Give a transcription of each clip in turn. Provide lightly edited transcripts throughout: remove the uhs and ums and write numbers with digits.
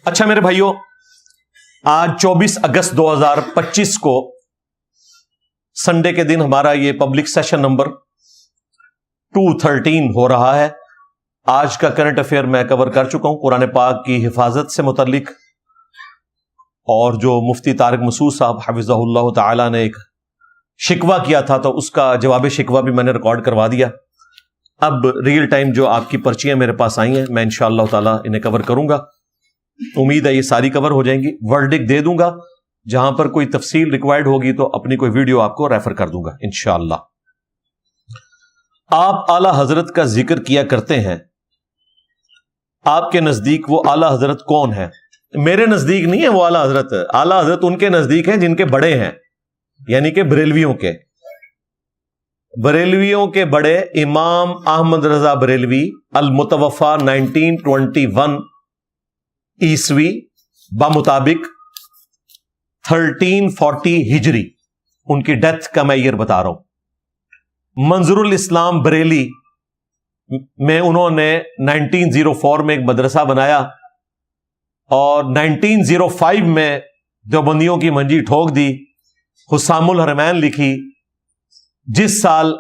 اچھا میرے بھائیوں، آج 24 اگست 2025 کو سنڈے کے دن ہمارا یہ پبلک سیشن نمبر 213 ہو رہا ہے۔ آج کا کرنٹ افیئر میں کور کر چکا ہوں، قرآن پاک کی حفاظت سے متعلق، اور جو مفتی طارق مسعود صاحب حفظہ اللہ تعالی نے ایک شکوہ کیا تھا تو اس کا جواب شکوہ بھی میں نے ریکارڈ کروا دیا۔ اب ریئل ٹائم جو آپ کی پرچیاں میرے پاس آئی ہیں میں انشاءاللہ تعالی انہیں کور کروں گا، امید ہے یہ ساری کور ہو جائیں گی۔ ورڈک دے دوں گا، جہاں پر کوئی تفصیل ریکوائرڈ ہوگی تو اپنی کوئی ویڈیو آپ کو ریفر کر دوں گا انشاءاللہ۔ آپ اعلی حضرت کا ذکر کیا کرتے ہیں، آپ کے نزدیک وہ اعلی حضرت کون ہے؟ میرے نزدیک نہیں ہے وہ اعلی حضرت، اعلی حضرت ان کے نزدیک ہیں جن کے بڑے ہیں، یعنی کہ بریلویوں کے بڑے امام احمد رضا بریلوی المتوفا 1921 عیسوی بمطابق 1340 ہجری، ان کی ڈیتھ کا میں ایئر بتا رہا ہوں۔ منظر الاسلام بریلی میں انہوں نے 1904 میں ایک مدرسہ بنایا، اور 1905 میں دیوبندیوں کی منجی ٹھوک دی، حسام الحرمین لکھی، جس سال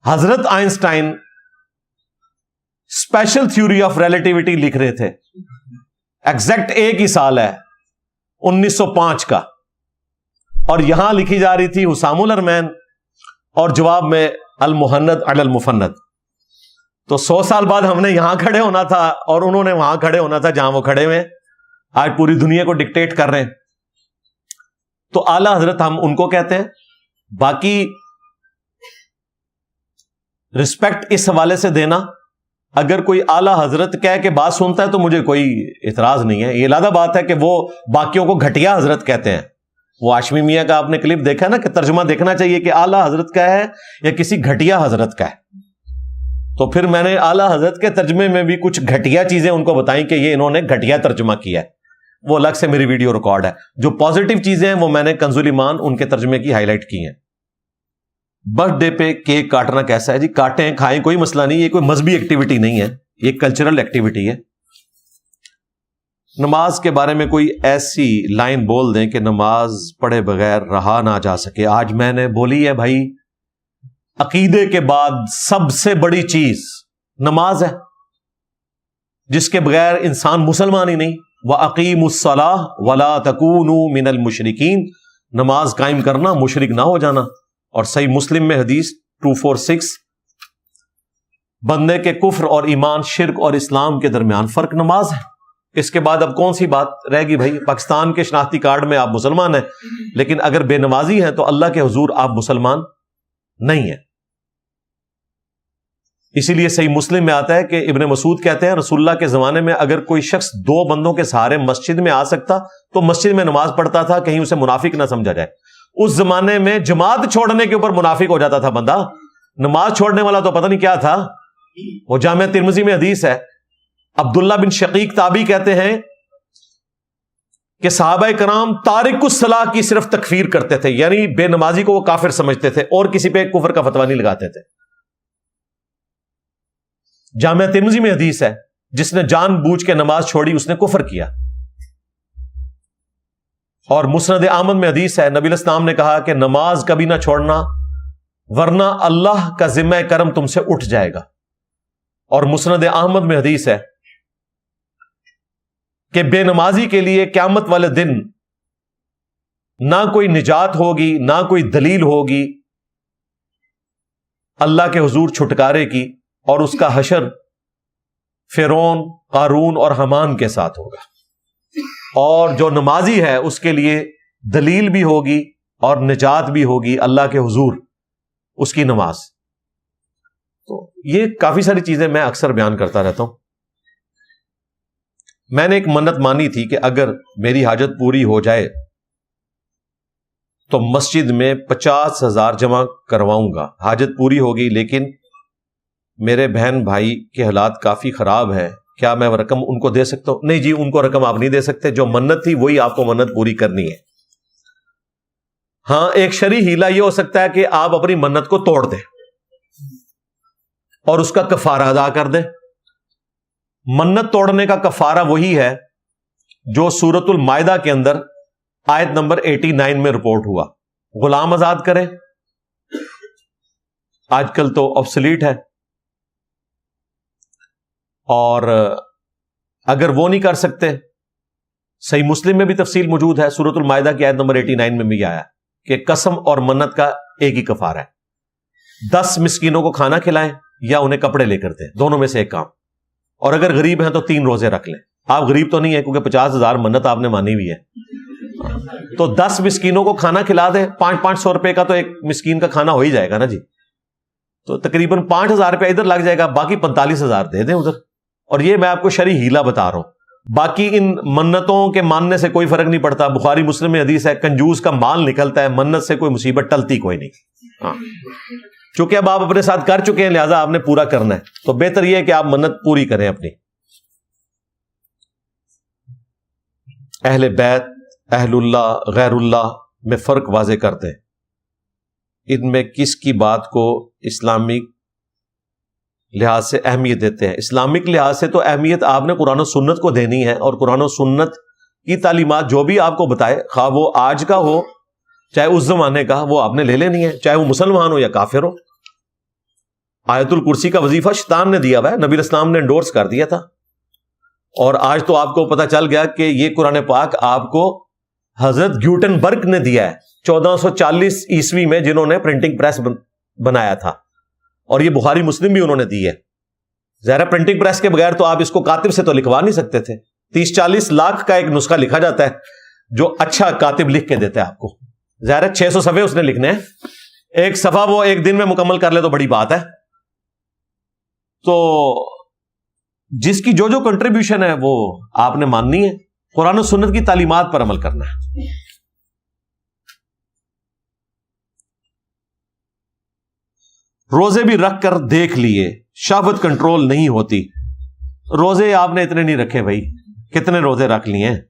حضرت Einstein special theory of relativity لکھ رہے تھے، ایگزیکٹ ایک ہی سال ہے 1905 کا، اور یہاں لکھی جا رہی تھی حسام الحرمین اور جواب میں المحند علی المفند۔ تو 100 سال بعد ہم نے یہاں کھڑے ہونا تھا اور انہوں نے وہاں کھڑے ہونا تھا جہاں وہ کھڑے ہوئے، آج پوری دنیا کو ڈکٹیٹ کر رہے ہیں۔ تو اعلی حضرت ہم ان کو کہتے ہیں۔ باقی رسپیکٹ اس حوالے سے دینا، اگر کوئی اعلی حضرت کہہ کے بات سنتا ہے تو مجھے کوئی اعتراض نہیں ہے۔ یہ علیحدہ بات ہے کہ وہ باقیوں کو گھٹیا حضرت کہتے ہیں۔ وہ ہاشمی میاں کا آپ نے کلپ دیکھا نا کہ ترجمہ دیکھنا چاہیے کہ اعلی حضرت کا ہے یا کسی گھٹیا حضرت کا ہے، تو پھر میں نے اعلی حضرت کے ترجمے میں بھی کچھ گھٹیا چیزیں ان کو بتائیں کہ یہ انہوں نے گھٹیا ترجمہ کیا ہے، وہ الگ سے میری ویڈیو ریکارڈ ہے۔ جو پازیٹیو چیزیں ہیں وہ میں نے کنز الایمان ان کے ترجمے کی ہائی لائٹ کی ہیں۔ برتھ ڈے پہ کیک کاٹنا کیسا ہے جی؟ کاٹیں کھائیں، کوئی مسئلہ نہیں، یہ کوئی مذہبی ایکٹیویٹی نہیں ہے، یہ کلچرل ایکٹیویٹی ہے۔ نماز کے بارے میں کوئی ایسی لائن بول دیں کہ نماز پڑھے بغیر رہا نہ جا سکے۔ آج میں نے بولی ہے بھائی، عقیدے کے بعد سب سے بڑی چیز نماز ہے، جس کے بغیر انسان مسلمان ہی نہیں۔ وَأَقِيمُوا الصَّلَاةَ وَلَا تَكُونُوا مِنَ الْمُشْرِكِينَ، نماز قائم کرنا، مشرک نہ ہو جانا۔ اور صحیح مسلم میں حدیث 246، بندے کے کفر اور ایمان، شرک اور اسلام کے درمیان فرق نماز ہے۔ اس کے بعد اب کون سی بات رہ گئی بھائی؟ پاکستان کے شناختی کارڈ میں آپ مسلمان ہیں، لیکن اگر بے نمازی ہیں تو اللہ کے حضور آپ مسلمان نہیں ہیں۔ اسی لیے صحیح مسلم میں آتا ہے کہ ابن مسعود کہتے ہیں رسول اللہ کے زمانے میں اگر کوئی شخص 2 بندوں کے سہارے مسجد میں آ سکتا تو مسجد میں نماز پڑھتا تھا، کہیں اسے منافق نہ سمجھا جائے۔ اس زمانے میں جماعت چھوڑنے کے اوپر منافق ہو جاتا تھا بندہ، نماز چھوڑنے والا تو پتہ نہیں کیا تھا۔ وہ جامعہ ترمذی میں حدیث ہے، عبداللہ بن شقیق تابعی کہتے ہیں کہ صحابہ کرام تارک الصلاۃ کی صرف تکفیر کرتے تھے، یعنی بے نمازی کو وہ کافر سمجھتے تھے اور کسی پہ کفر کا فتویٰ نہیں لگاتے تھے۔ جامعہ ترمذی میں حدیث ہے، جس نے جان بوجھ کے نماز چھوڑی اس نے کفر کیا۔ اور مسند احمد میں حدیث ہے، نبی الاسلام نے کہا کہ نماز کبھی نہ چھوڑنا ورنہ اللہ کا ذمہ کرم تم سے اٹھ جائے گا۔ اور مسند احمد میں حدیث ہے کہ بے نمازی کے لیے قیامت والے دن نہ کوئی نجات ہوگی، نہ کوئی دلیل ہوگی اللہ کے حضور چھٹکارے کی، اور اس کا حشر فرعون، قارون اور حامان کے ساتھ ہوگا۔ اور جو نمازی ہے اس کے لیے دلیل بھی ہوگی اور نجات بھی ہوگی اللہ کے حضور، اس کی نماز۔ تو یہ کافی ساری چیزیں میں اکثر بیان کرتا رہتا ہوں۔ میں نے ایک منت مانی تھی کہ اگر میری حاجت پوری ہو جائے تو مسجد میں 50,000 جمع کرواؤں گا۔ حاجت پوری ہوگی، لیکن میرے بہن بھائی کے حالات کافی خراب ہے، کیا میں رقم ان کو دے سکتا ہوں؟ نہیں جی، ان کو رقم آپ نہیں دے سکتے، جو منت تھی وہی آپ کو منت پوری کرنی ہے۔ ہاں، ایک شرعی ہیلا یہ ہو سکتا ہے کہ آپ اپنی منت کو توڑ دیں اور اس کا کفارہ ادا کر دیں۔ منت توڑنے کا کفارہ وہی ہے جو سورۃ المائدہ کے اندر آیت نمبر 89 میں رپورٹ ہوا. غلام آزاد کریں، آج کل تو obsolete ہے، اور اگر وہ نہیں کر سکتے، صحیح مسلم میں بھی تفصیل موجود ہے، سورۃ المائدہ کی آیت نمبر 89 میں بھی آیا کہ قسم اور منت کا ایک ہی کفارہ ہے، 10 مسکینوں کو کھانا کھلائیں یا انہیں کپڑے لے کر دیں، دونوں میں سے ایک کام. اور اگر غریب ہیں تو 3 روزے رکھ لیں. آپ غریب تو نہیں ہیں کیونکہ 50,000 منت آپ نے مانی ہوئی ہے، تو 10 مسکینوں کو کھانا کھلا دیں. 500 روپے کا تو ایک مسکین کا کھانا ہو ہی جائے گا نا جی، تو تقریباً 5,000 روپے ادھر لگ جائے گا، باقی 45,000 دے دیں ادھر. اور یہ میں آپ کو شرعی ہیلا بتا رہا ہوں، باقی ان منتوں کے ماننے سے کوئی فرق نہیں پڑتا. بخاری مسلم میں حدیث ہے کنجوس کا مال نکلتا ہے، منت سے کوئی مصیبت ٹلتی کوئی نہیں. ہاں، چونکہ اب آپ اپنے ساتھ کر چکے ہیں لہذا آپ نے پورا کرنا ہے، تو بہتر یہ ہے کہ آپ منت پوری کریں اپنی. اہل بیت، اہل اللہ، غیر اللہ میں فرق واضح کرتے ہیں. ان میں کس کی بات کو اسلامک لحاظ سے اہمیت دیتے ہیں؟ اسلامک لحاظ سے تو اہمیت آپ نے قرآن و سنت کو دینی ہے، اور قرآن و سنت کی تعلیمات جو بھی آپ کو بتائے، خواہ وہ آج کا ہو چاہے اس زمانے کا، وہ آپ نے لے لینی ہے، چاہے وہ مسلمان ہو یا کافر ہو. آیت الکرسی کا وظیفہ شیطان نے دیا ہوا ہے، نبی اسلام نے انڈورس کر دیا تھا، اور آج تو آپ کو پتا چل گیا کہ یہ قرآن پاک آپ کو حضرت گیوٹنبرگ نے دیا ہے 1440 عیسوی میں، جنہوں نے پرنٹنگ پریس بنایا تھا، اور یہ بخاری مسلم بھی انہوں نے دی ہے. ظاہر پرنٹنگ پریس کے بغیر تو آپ اس کو کاتب سے تو لکھوا نہیں سکتے تھے. 30-40 لاکھ کا ایک نسخہ لکھا جاتا ہے جو اچھا کاتب لکھ کے دیتا ہے آپ کو. ظاہر 600 صفحے اس نے لکھنے ہیں، ایک صفحہ وہ ایک دن میں مکمل کر لے تو بڑی بات ہے. تو جس کی جو کنٹریبیوشن ہے وہ آپ نے ماننی ہے، قرآن و سنت کی تعلیمات پر عمل کرنا ہے. روزے بھی رکھ کر دیکھ لیے، شہوت کنٹرول نہیں ہوتی. روزے آپ نے اتنے نہیں رکھے بھائی، کتنے روزے رکھ لیے ہیں؟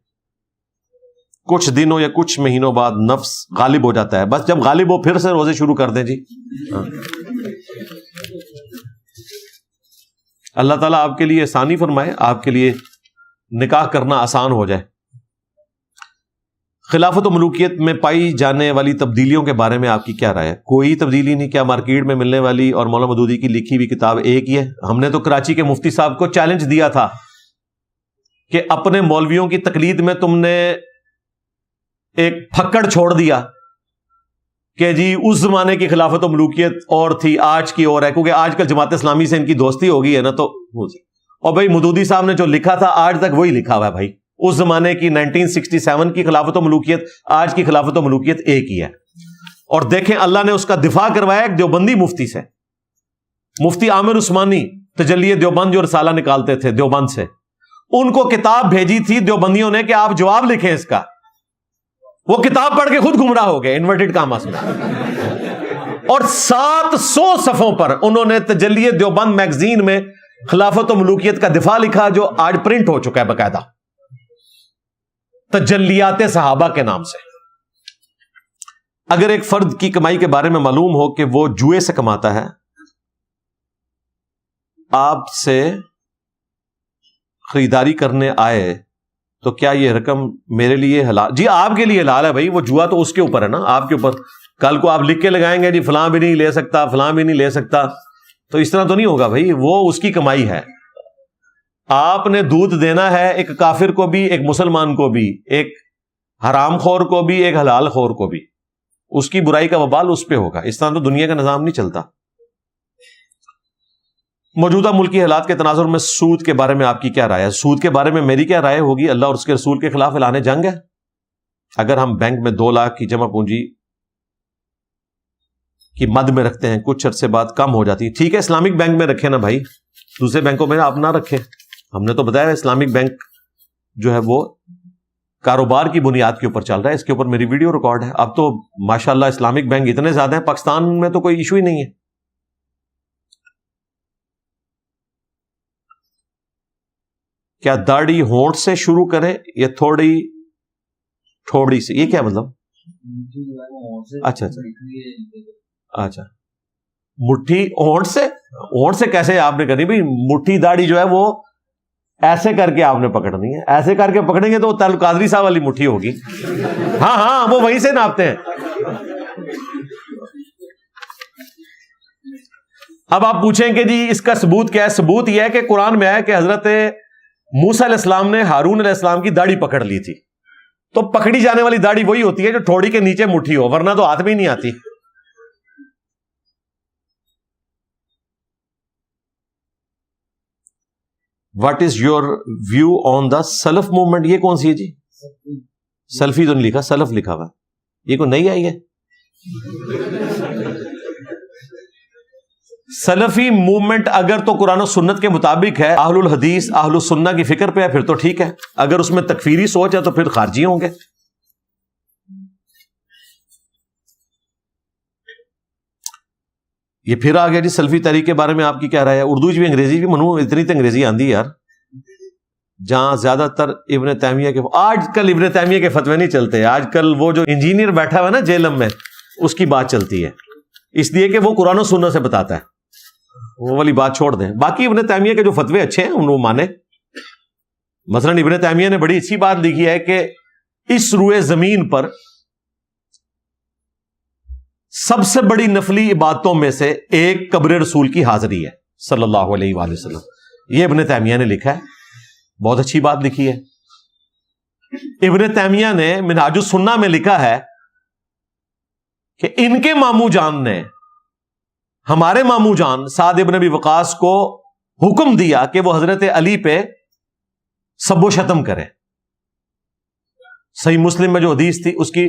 کچھ دنوں یا کچھ مہینوں بعد نفس غالب ہو جاتا ہے، بس جب غالب ہو پھر سے روزے شروع کر دیں جی. اللہ تعالیٰ آپ کے لیے آسانی فرمائے، آپ کے لیے نکاح کرنا آسان ہو جائے. خلافت و ملوکیت میں پائی جانے والی تبدیلیوں کے بارے میں آپ کی کیا رائے ہے؟ کوئی تبدیلی نہیں. کیا مارکیٹ میں ملنے والی اور مولانا مودودی کی لکھی ہوئی کتاب ایک ہی ہے؟ ہم نے تو کراچی کے مفتی صاحب کو چیلنج دیا تھا کہ اپنے مولویوں کی تقلید میں تم نے ایک پھکڑ چھوڑ دیا کہ جی اس زمانے کی خلافت و ملوکیت اور تھی، آج کی اور ہے، کیونکہ آج کل جماعت اسلامی سے ان کی دوستی ہو گئی ہے نا. تو اور بھائی مودودی صاحب نے جو لکھا تھا آج تک وہی لکھا ہوا ہے بھائی. اس زمانے کی 1967 کی خلافت و ملوکیت، آج کی خلافت و ملوکیت ایک ہی ہے. اور دیکھیں اللہ نے اس کا دفاع کروایا ایک دیوبندی مفتی سے، مفتی عامر عثمانی، تجلی دیوبند جو رسالہ نکالتے تھے دیوبند سے، ان کو کتاب بھیجی تھی دیوبندیوں نے کہ آپ جواب لکھیں اس کا. وہ کتاب پڑھ کے خود گمراہ ہو گئے انورٹڈ کاماس میں، اور 700 صفحوں پر انہوں نے تجلی دیوبند میگزین میں خلافت و ملوکیت کا دفاع لکھا، جو آج پرنٹ ہو چکا ہے باقاعدہ، تجلیات صحابہ کے نام سے. اگر ایک فرد کی کمائی کے بارے میں معلوم ہو کہ وہ جوئے سے کماتا ہے، آپ سے خریداری کرنے آئے تو کیا یہ رقم میرے لیے حلال؟ جی آپ کے لیے حلال ہے بھائی، وہ جوا تو اس کے اوپر ہے نا، آپ کے اوپر. کل کو آپ لکھ کے لگائیں گے جی فلاں بھی نہیں لے سکتا، فلاں بھی نہیں لے سکتا، تو اس طرح تو نہیں ہوگا بھائی. وہ اس کی کمائی ہے. آپ نے دودھ دینا ہے ایک کافر کو بھی، ایک مسلمان کو بھی، ایک حرام خور کو بھی، ایک حلال خور کو بھی. اس کی برائی کا وبال اس پہ ہوگا. اس طرح تو دنیا کا نظام نہیں چلتا. موجودہ ملکی حالات کے تناظر میں سود کے بارے میں آپ کی کیا رائے ہے؟ سود کے بارے میں میری کیا رائے ہوگی؟ اللہ اور اس کے رسول کے خلاف اعلان جنگ ہے. اگر ہم بینک میں 2 لاکھ کی جمع پونجی کی مد میں رکھتے ہیں، کچھ عرصے بعد کم ہو جاتی ہے، ٹھیک ہے اسلامک بینک میں رکھے نا بھائی، دوسرے بینکوں میں آپ نہ رکھیں. ہم نے تو بتایا اسلامک بینک جو ہے وہ کاروبار کی بنیاد کے اوپر چل رہا ہے. اس کے اوپر میری ویڈیو ریکارڈ ہے. اب تو ماشاءاللہ اسلامک بینک اتنے زیادہ ہیں، پاکستان میں تو کوئی ایشو ہی نہیں ہے. کیا داڑھی ہونٹ سے شروع کریں یا تھوڑی سے؟ یہ کیا مطلب؟ اچھا اچھا، مٹھی ہونٹ سے؟ ہونٹ سے کیسے آپ نے کرنی بھائی؟ مٹھی داڑھی جو ہے وہ ایسے کر کے آپ نے پکڑنی ہے. ایسے کر کے پکڑیں گے تو وہ قادری صاحب والی مٹھی ہوگی. ہاں وہ وہیں سے ناپتے ہیں. اب آپ پوچھیں کہ جی اس کا ثبوت کیا ہے؟ ثبوت یہ ہے کہ قرآن میں ہے کہ حضرت موسیٰ علیہ السلام نے ہارون علیہ السلام کی داڑھی پکڑ لی تھی. تو پکڑی جانے والی داڑھی وہی ہوتی ہے جو ٹھوڑی کے نیچے مٹھی ہو, ورنہ تو ہاتھ میں ہی نہیں آتی. What is your view on the self movement? یہ کون سی ہے جی؟ سلفی تو نہیں لکھا, سلف لکھا ہوا. یہ کوئی نئی آئی ہے؟ سلفی موومنٹ اگر تو قرآن و سنت کے مطابق ہے, اہل الحدیث اہل السنہ کی فکر پہ ہے, پھر تو ٹھیک ہے. اگر اس میں تکفیری سوچ ہے تو پھر خارجی ہوں گے. یہ پھر آ گیا جی سلفی تحریک کے بارے میں آپ کی کیا رائے ہے؟ اردو بھی انگریزی بھی منو, اتنی تو انگریزی آندی یار. جہاں زیادہ تر ابن تیمیہ کے, آج کل ابن تیمیہ کے فتوے نہیں چلتے. آج کل وہ جو انجینئر بیٹھا ہوا ہے نا جیلم میں, اس کی بات چلتی ہے, اس لیے کہ وہ قرآن و سنت سے بتاتا ہے. وہ والی بات چھوڑ دیں. باقی ابن تیمیہ کے جو فتوے اچھے ہیں ان کو مانے. مثلا ابن تیمیہ نے بڑی اچھی بات لکھی ہے کہ اس روئے زمین پر سب سے بڑی نفلی عبادتوں میں سے ایک قبر رسول کی حاضری ہے صلی اللہ علیہ وآلہ وسلم. یہ ابن تیمیہ نے لکھا ہے, بہت اچھی بات لکھی ہے. ابن تیمیہ نے منہاج السنہ میں لکھا ہے کہ ان کے ماموں جان نے ہمارے ماموں جان سعد ابن ابی وقاص کو حکم دیا کہ وہ حضرت علی پہ سب و شتم کرے. صحیح مسلم میں جو حدیث تھی اس کی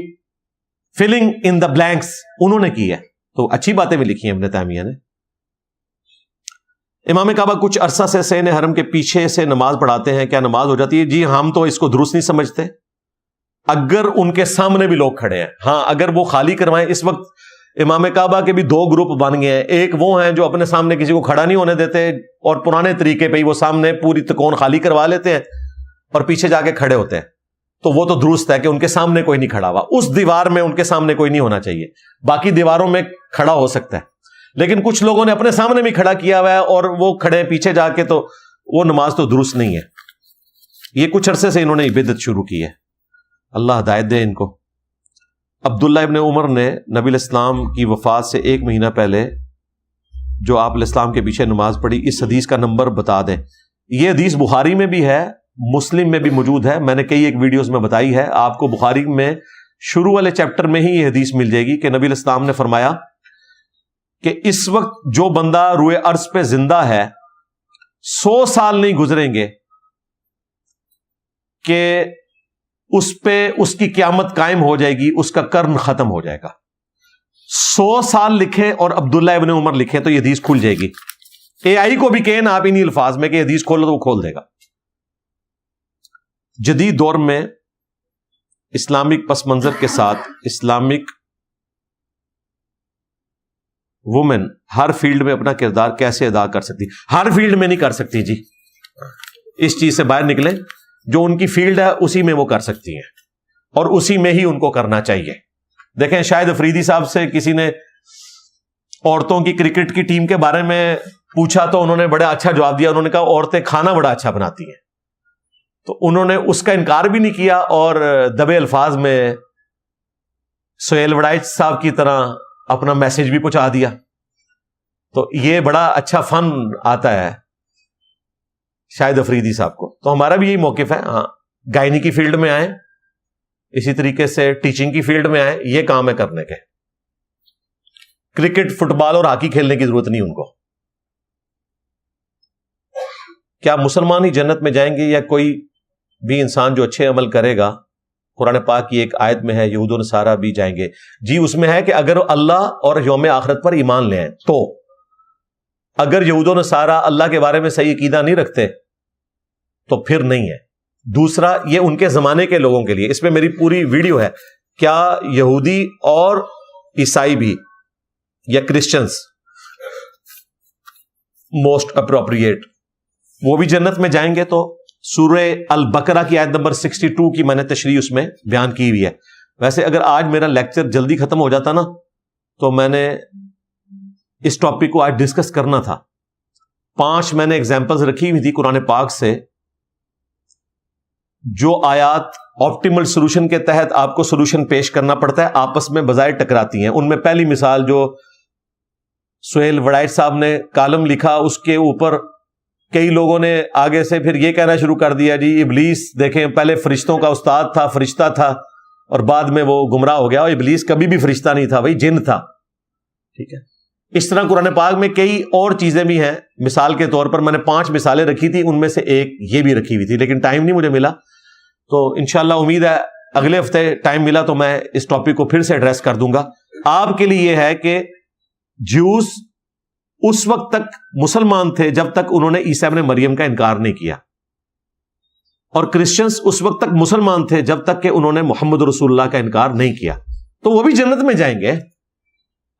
فلنگ ان دا بلینکس انہوں نے کی ہے. تو اچھی باتیں بھی لکھی ہیں ابن تیمیہ نے. امام کعبہ کچھ عرصہ سے سین حرم کے پیچھے سے نماز پڑھاتے ہیں, کیا نماز ہو جاتی ہے؟ جی ہم تو اس کو درست نہیں سمجھتے اگر ان کے سامنے بھی لوگ کھڑے ہیں. ہاں اگر وہ خالی کروائیں. اس وقت امام کعبہ کے بھی دو گروپ بن گئے ہیں. ایک وہ ہیں جو اپنے سامنے کسی کو کھڑا نہیں ہونے دیتے اور پرانے طریقے پہ ہی وہ سامنے پوری تکون خالی کروا لیتے ہیں اور پیچھے جا کے کھڑے ہوتے ہیں. تو وہ تو درست ہے کہ ان کے سامنے کوئی نہیں کھڑا ہوا. اس دیوار میں ان کے سامنے کوئی نہیں ہونا چاہیے, باقی دیواروں میں کھڑا ہو سکتا ہے. لیکن کچھ لوگوں نے اپنے سامنے بھی کھڑا کیا ہوا ہے اور وہ کھڑے ہیں پیچھے جا کے, تو وہ نماز تو درست نہیں ہے. یہ کچھ عرصے سے انہوں نے بدعت شروع کی ہے, اللہ ہدایت دے ان کو. عبداللہ ابن عمر نے نبی علیہ السلام کی وفات سے 1 مہینہ پہلے جو آپ علیہ السلام کے پیچھے نماز پڑھی, اس حدیث کا نمبر بتا دیں. یہ حدیث بخاری میں بھی ہے, مسلم میں بھی موجود ہے. میں نے کئی ایک ویڈیوز میں بتائی ہے. آپ کو بخاری میں شروع والے چیپٹر میں ہی یہ حدیث مل جائے گی کہ نبی علیہ السلام نے فرمایا کہ اس وقت جو بندہ روئے ارض پہ زندہ ہے 100 سال نہیں گزریں گے کہ اس پہ اس کی قیامت قائم ہو جائے گی, اس کا قرن ختم ہو جائے گا. 100 سال لکھیں اور عبداللہ ابن عمر لکھیں تو یہ حدیث کھل جائے گی. اے آئی کو بھی کہیں نا آپ انہی الفاظ میں کہ حدیث کھولو تو وہ کھول دے گا. جدید دور میں اسلامک پس منظر کے ساتھ اسلامک وومن ہر فیلڈ میں اپنا کردار کیسے ادا کر سکتی؟ ہر فیلڈ میں نہیں کر سکتی جی, اس چیز سے باہر نکلیں. جو ان کی فیلڈ ہے اسی میں وہ کر سکتی ہیں اور اسی میں ہی ان کو کرنا چاہیے. دیکھیں شاہد افریدی صاحب سے کسی نے عورتوں کی کرکٹ کی ٹیم کے بارے میں پوچھا تو انہوں نے بڑا اچھا جواب دیا. انہوں نے کہا عورتیں کھانا بڑا اچھا بناتی ہیں. تو انہوں نے اس کا انکار بھی نہیں کیا اور دبے الفاظ میں سہیل وڑائچ صاحب کی طرح اپنا میسج بھی پہنچا دیا. تو یہ بڑا اچھا فن آتا ہے شاہد افریدی صاحب کو. تو ہمارا بھی یہی موقف ہے. ہاں گائنی کی فیلڈ میں آئیں, اسی طریقے سے ٹیچنگ کی فیلڈ میں آئیں, یہ کام ہے کرنے کے. کرکٹ, فٹ بال اور ہاکی کھیلنے کی ضرورت نہیں ان کو. کیا مسلمان ہی جنت میں جائیں گے یا کوئی بھی انسان جو اچھے عمل کرے گا؟ قرآن پاک کی ایک آیت میں ہے یہود و نصارہ بھی جائیں گے. جی اس میں ہے کہ اگر اللہ اور یوم آخرت پر ایمان لے آئیں تو. اگر یہود و نصارہ اللہ کے بارے میں صحیح عقیدہ نہیں رکھتے تو پھر نہیں ہے. دوسرا یہ ان کے زمانے کے لوگوں کے لیے, اس میں میری پوری ویڈیو ہے. کیا یہودی اور عیسائی بھی یا کرسچنز موسٹ اپروپریٹ وہ بھی جنت میں جائیں گے؟ تو سورہ البقرہ کی آیت نمبر 62 کی میں نے تشریح اس میں بیان کی ہوئی ہے. ویسے اگر آج میرا لیکچر جلدی ختم ہو جاتا نا تو میں نے اس ٹاپک کو آج ڈسکس کرنا تھا. 5 میں نے ایگزامپلز رکھی ہوئی تھی قرآن پاک سے جو آیات آپٹیمل سولوشن کے تحت آپ کو سولوشن پیش کرنا پڑتا ہے آپس میں بظاہر ٹکراتی ہیں. ان میں پہلی مثال جو سہیل وڑائٹ صاحب نے کالم لکھا, اس کے اوپر کئی لوگوں نے آگے سے پھر یہ کہنا شروع کر دیا جی ابلیس دیکھیں پہلے فرشتوں کا استاد تھا, فرشتہ تھا, اور بعد میں وہ گمراہ ہو گیا, اور ابلیس کبھی بھی فرشتہ نہیں تھا, وہی جن تھا. ٹھیک ہے, اس طرح قرآن پاک میں کئی اور چیزیں بھی ہیں. مثال کے طور پر میں نے 5 مثالیں رکھی تھی, ان میں سے ایک یہ بھی رکھی ہوئی تھی, لیکن ٹائم نہیں مجھے ملا. تو انشاءاللہ امید ہے اگلے ہفتے ٹائم ملا تو میں اس ٹاپک کو پھر سے ایڈریس کر دوں گا. آپ کے لیے یہ ہے کہ جیوز اس وقت تک مسلمان تھے جب تک انہوں نے عیسیٰ ابن مریم کا انکار نہیں کیا, اور کرسچنز اس وقت تک مسلمان تھے جب تک کہ انہوں نے محمد رسول اللہ کا انکار نہیں کیا. تو وہ بھی جنت میں جائیں گے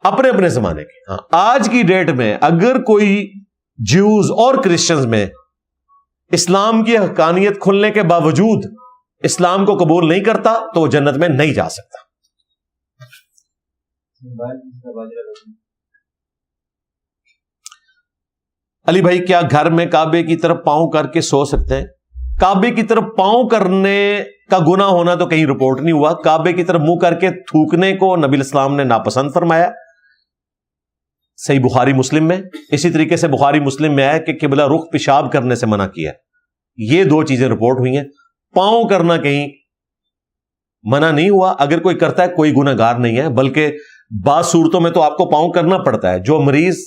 اپنے اپنے زمانے کے. ہاں, آج کی ڈیٹ میں اگر کوئی جیوز اور کرسچنز میں اسلام کی حقانیت کھلنے کے باوجود اسلام کو قبول نہیں کرتا تو وہ جنت میں نہیں جا سکتا. علی بھائی, کیا گھر میں کعبے کی طرف پاؤں کر کے سو سکتے ہیں؟ کعبے کی طرف پاؤں کرنے کا گناہ ہونا تو کہیں رپورٹ نہیں ہوا. کعبے کی طرف منہ کر کے تھوکنے کو نبی الاسلام نے ناپسند فرمایا, صحیح بخاری مسلم میں. اسی طریقے سے بخاری مسلم میں ہے کہ قبلہ رخ پیشاب کرنے سے منع کیا. یہ 2 چیزیں رپورٹ ہوئی ہیں. پاؤں کرنا کہیں منع نہیں ہوا, اگر کوئی کرتا ہے کوئی گناہ گار نہیں ہے, بلکہ بعض صورتوں میں تو آپ کو پاؤں کرنا پڑتا ہے. جو مریض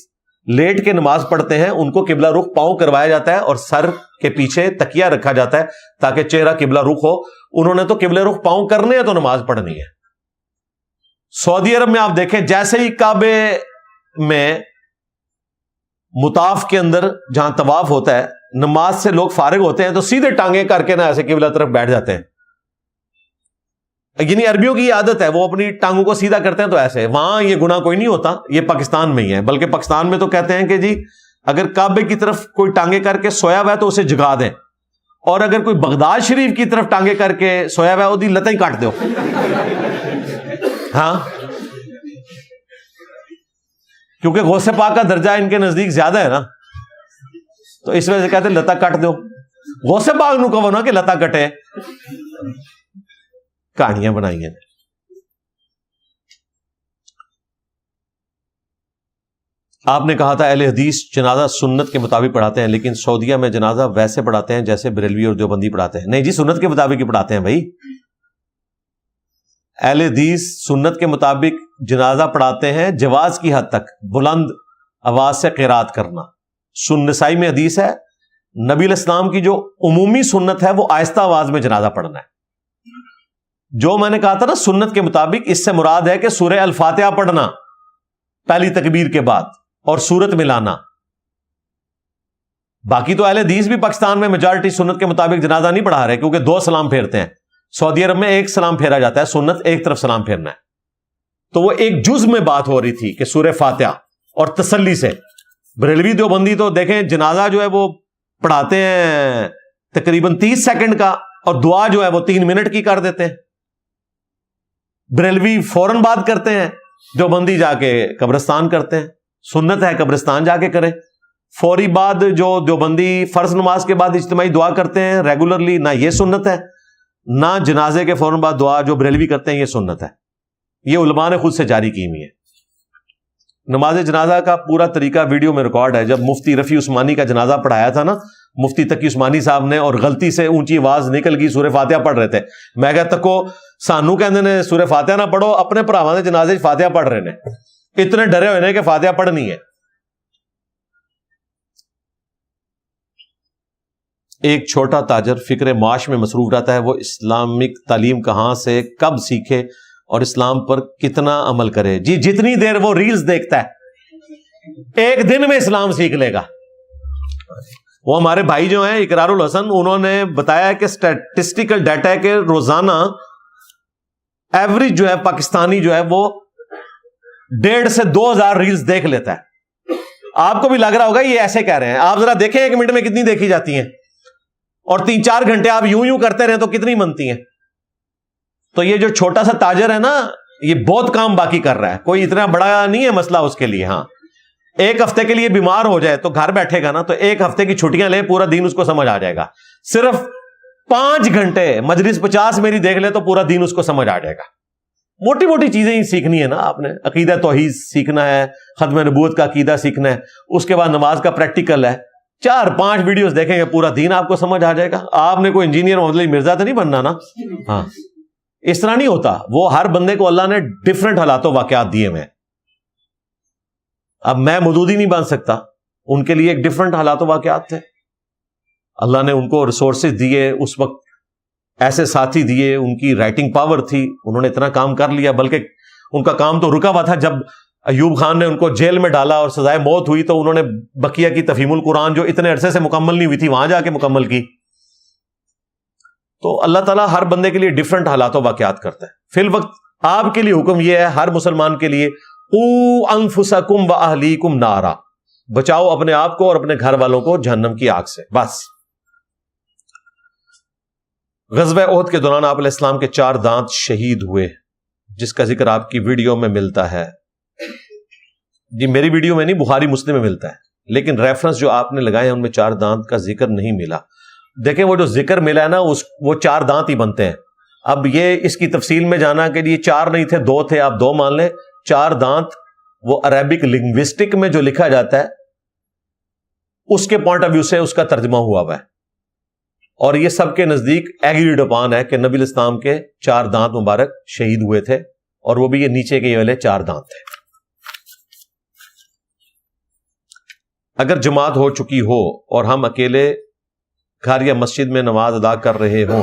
لیٹ کے نماز پڑھتے ہیں ان کو قبلہ رخ پاؤں کروایا جاتا ہے اور سر کے پیچھے تکیہ رکھا جاتا ہے تاکہ چہرہ قبلہ رخ ہو. انہوں نے تو قبلہ رخ پاؤں کرنے ہیں تو نماز پڑھنی ہے. سعودی عرب میں آپ دیکھیں, جیسے ہی کعبے میں مطاف کے اندر جہاں طواف ہوتا ہے, نماز سے لوگ فارغ ہوتے ہیں تو سیدھے ٹانگیں کر کے نا ایسے قبلہ طرف بیٹھ جاتے ہیں. یعنی عربیوں کی عادت ہے, وہ اپنی ٹانگوں کو سیدھا کرتے ہیں تو ایسے. وہاں یہ گناہ کوئی نہیں ہوتا, یہ پاکستان میں ہی ہے. بلکہ پاکستان میں تو کہتے ہیں کہ جی اگر کعبے کی طرف کوئی ٹانگیں کر کے سویا ہوا ہے تو اسے جگا دیں, اور اگر کوئی بغداد شریف کی طرف ٹانگیں کر کے سویا ہوا ہے وہ دی لتیں ہی کاٹ دو. ہاں, کیونکہ غوث پاک کا درجہ ان کے نزدیک زیادہ ہے نا, تو اس وجہ سے کہتے ہیں لتا کٹ دو. غوث پاک نو کہو نا کہ لتا کٹے, کہانیاں بنائی ہیں. آپ نے کہا تھا اہل حدیث جنازہ سنت کے مطابق پڑھاتے ہیں, لیکن سعودیہ میں جنازہ ویسے پڑھاتے ہیں جیسے بریلوی اور دیوبندی پڑھاتے ہیں. نہیں جی, سنت کے مطابق ہی پڑھاتے ہیں بھائی. اہل حدیث سنت کے مطابق جنازہ پڑھاتے ہیں جواز کی حد تک, بلند آواز سے قرات کرنا. نسائی میں حدیث ہے, نبی علیہ السلام کی جو عمومی سنت ہے وہ آہستہ آواز میں جنازہ پڑھنا ہے. جو میں نے کہا تھا نا سنت کے مطابق, اس سے مراد ہے کہ سورہ الفاتحہ پڑھنا پہلی تکبیر کے بعد اور سورت ملانا. باقی تو اہل حدیث بھی پاکستان میں میجارٹی سنت کے مطابق جنازہ نہیں پڑھا رہے, کیونکہ 2 سلام پھیرتے ہیں. سعودی عرب میں 1 سلام پھیرا جاتا ہے, سنت ایک طرف سلام پھیرنا ہے. تو وہ ایک جز میں بات ہو رہی تھی کہ سورہ فاتحہ اور تسلی سے. بریلوی دیوبندی تو دیکھیں جنازہ جو ہے وہ پڑھاتے ہیں تقریباً 30 سیکنڈ کا, اور دعا جو ہے وہ 3 منٹ کی کر دیتے ہیں. بریلوی فوراً بات کرتے ہیں, دیوبندی جا کے قبرستان کرتے ہیں. سنت ہے قبرستان جا کے کریں. فوری بعد جو دیوبندی فرض نماز کے بعد اجتماعی دعا کرتے ہیں ریگولرلی, نہ یہ سنت ہے, نہ جنازے کے فوراً بعد دعا جو بریلوی کرتے ہیں یہ سنت ہے. یہ علماء نے خود سے جاری کی ہوئی ہے. نماز جنازہ کا پورا طریقہ ویڈیو میں ریکارڈ ہے. جب مفتی رفیع عثمانی کا جنازہ پڑھایا تھا نا مفتی تقی عثمانی صاحب نے, اور غلطی سے اونچی آواز نکل گئی, سورہ فاتحہ پڑھ رہے تھے. میں کہتا کو سانو کہندے نے سورہ فاتحہ نہ پڑھو, اپنے بھراواں دے جنازے فاتحہ پڑھ رہے نے, اتنے ڈرے ہوئے نے کہ فاتحہ پڑھنی ہے. ایک چھوٹا تاجر فکر معاش میں مصروف رہتا ہے, وہ اسلامک تعلیم کہاں سے کب سیکھے اور اسلام پر کتنا عمل کرے؟ جی جتنی دیر وہ ریلز دیکھتا ہے 1 دن میں اسلام سیکھ لے گا. وہ ہمارے بھائی جو ہیں اقرار الحسن, انہوں نے بتایا کہ اسٹیٹسٹیکل ڈیٹا ہے کہ روزانہ ایوریج جو ہے پاکستانی جو ہے وہ 1,500 سے 2,000 ریلز دیکھ لیتا ہے. آپ کو بھی لگ رہا ہوگا یہ ایسے کہہ رہے ہیں, آپ ذرا دیکھیں 1 منٹ میں کتنی دیکھی جاتی ہیں, اور 3-4 گھنٹے آپ یوں کرتے رہیں تو کتنی بنتی ہیں. تو یہ جو چھوٹا سا تاجر ہے نا یہ بہت کام باقی کر رہا ہے, کوئی اتنا بڑا نہیں ہے مسئلہ اس کے لیے. ہاں 1 ہفتے کے لیے بیمار ہو جائے تو گھر بیٹھے گا نا, تو 1 ہفتے کی چھٹیاں لے, پورا دین اس کو سمجھ آ جائے گا. صرف 5 گھنٹے مجلس 50 میری دیکھ لے تو پورا دین اس کو سمجھ آ جائے گا. موٹی موٹی چیزیں ہی سیکھنی ہے نا آپ نے. عقیدہ توحید سیکھنا ہے, ختم نبوت کا عقیدہ سیکھنا ہے, اس کے بعد نماز کا پریکٹیکل ہے. 4-5 ویڈیوز دیکھیں گے پورا دین آپ کو سمجھ آ جائے گا. آپ نے کوئی انجینئر محمد علی مرزا تو نہیں بننا نا. ہاں, اس طرح نہیں ہوتا. وہ ہر بندے کو اللہ نے ڈفرنٹ حالات و واقعات دیے ہوئے ہیں. اب میں مودودی نہیں بن سکتا, ان کے لیے ایک ڈفرنٹ حالات و واقعات تھے. اللہ نے ان کو ریسورسز دیے, اس وقت ایسے ساتھی دیے, ان کی رائٹنگ پاور تھی, انہوں نے اتنا کام کر لیا. بلکہ ان کا کام تو رکا ہوا تھا. جب ایوب خان نے ان کو جیل میں ڈالا اور سزائے موت ہوئی تو انہوں نے بقیہ کی تفہیم القرآن جو اتنے عرصے سے مکمل نہیں ہوئی تھی وہاں جا کے مکمل کی. تو اللہ تعالیٰ ہر بندے کے لیے ڈفرنٹ حالات و واقعات کرتا ہے. فی الوقت آپ کے لیے حکم یہ ہے, ہر مسلمان کے لیے, قوا انفسکم واہلیکم نارا, بچاؤ اپنے آپ کو اور اپنے گھر والوں کو جہنم کی آگ سے. بس. غزوہ احد کے دوران آپ علیہ السلام کے 4 دانت شہید ہوئے, جس کا ذکر آپ کی ویڈیو میں ملتا ہے. جی میری ویڈیو میں نہیں, بخاری مسلم میں ملتا ہے, لیکن ریفرنس جو آپ نے لگائے ہیں ان میں 4 دانت کا ذکر نہیں ملا. دیکھیں وہ جو ذکر ملا ہے نا وہ 4 دانت ہی بنتے ہیں. اب یہ اس کی تفصیل میں جانا کہ یہ 4 نہیں تھے 2 تھے, آپ 2 مان لیں. 4 دانت وہ عربک لنگوسٹک میں جو لکھا جاتا ہے اس کے پوائنٹ آف ویو سے اس کا ترجمہ ہوا ہے, اور یہ سب کے نزدیک ایگریڈ اپان ہے کہ نبی الاسلام کے 4 دانت مبارک شہید ہوئے تھے, اور وہ بھی یہ نیچے کے یہ والے 4 دانت تھے. اگر جماعت ہو چکی ہو اور ہم اکیلے گھر یا مسجد میں نماز ادا کر رہے ہوں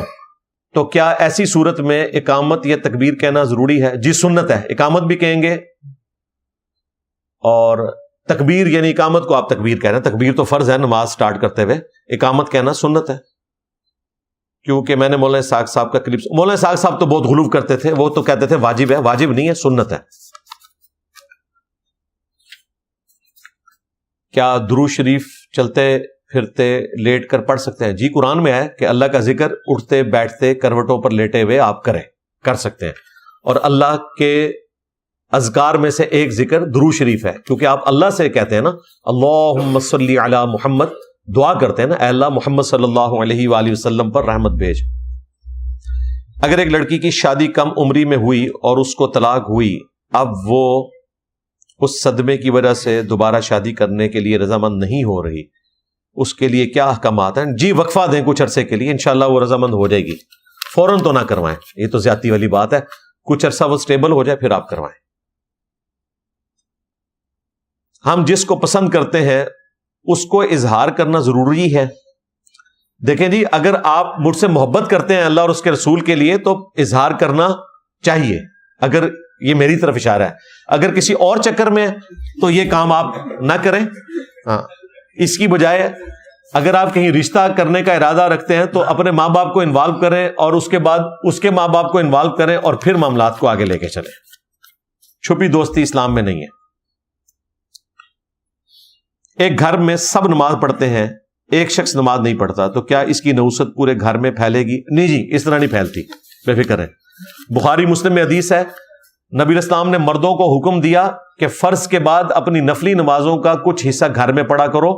تو کیا ایسی صورت میں اقامت یا تکبیر کہنا ضروری ہے؟ جی سنت ہے. اقامت بھی کہیں گے, اور تکبیر یعنی اقامت کو آپ تکبیر کہہ رہے ہیں, تکبیر تو فرض ہے نماز سٹارٹ کرتے ہوئے, اقامت کہنا سنت ہے. کیونکہ میں نے مولانا اسحاق صاحب کا کلپ, مولانا اسحاق صاحب تو بہت غلو کرتے تھے, وہ تو کہتے تھے واجب ہے. واجب نہیں ہے, سنت ہے. کیا درود شریف چلتے پھرتے لیٹ کر پڑھ سکتے ہیں؟ جی قرآن میں ہے کہ اللہ کا ذکر اٹھتے بیٹھتے کروٹوں پر لیٹے ہوئے آپ کر سکتے ہیں. اور اللہ کے اذکار میں سے ایک ذکر درود شریف ہے, کیونکہ آپ اللہ سے کہتے ہیں نا اللہم صلی علی محمد, دعا کرتے ہیں نا اے اللہ محمد صلی اللہ علیہ وآلہ وسلم پر رحمت بھیج. اگر ایک لڑکی کی شادی کم عمری میں ہوئی اور اس کو طلاق ہوئی, اب وہ اس صدمے کی وجہ سے دوبارہ شادی کرنے کے لیے رضامند نہیں ہو رہی, اس کے لیے کیا احکامات ہیں؟ جی وقفہ دیں کچھ عرصے کے لیے, انشاءاللہ وہ رضامند ہو جائے گی. فوراً تو نہ کروائیں, یہ تو زیادتی والی بات ہے. کچھ عرصہ وہ سٹیبل ہو جائے پھر آپ کروائیں. ہم جس کو پسند کرتے ہیں اس کو اظہار کرنا ضروری ہے. دیکھیں جی, اگر آپ مجھ سے محبت کرتے ہیں اللہ اور اس کے رسول کے لیے تو اظہار کرنا چاہیے, اگر یہ میری طرف اشارہ ہے. اگر کسی اور چکر میں تو یہ کام آپ نہ کریں. ہاں, اس کی بجائے اگر آپ کہیں رشتہ کرنے کا ارادہ رکھتے ہیں تو اپنے ماں باپ کو انوالو کریں, اور اس کے بعد اس کے ماں باپ کو انوالو کریں, اور پھر معاملات کو آگے لے کے چلیں. چھپی دوستی اسلام میں نہیں ہے. ایک گھر میں سب نماز پڑھتے ہیں, ایک شخص نماز نہیں پڑھتا, تو کیا اس کی نحوست پورے گھر میں پھیلے گی؟ نہیں جی, اس طرح نہیں پھیلتی, بے فکر ہے. بخاری مسلم میں حدیث ہے, نبی اسلام نے مردوں کو حکم دیا کہ فرض کے بعد اپنی نفلی نمازوں کا کچھ حصہ گھر میں پڑھا کرو,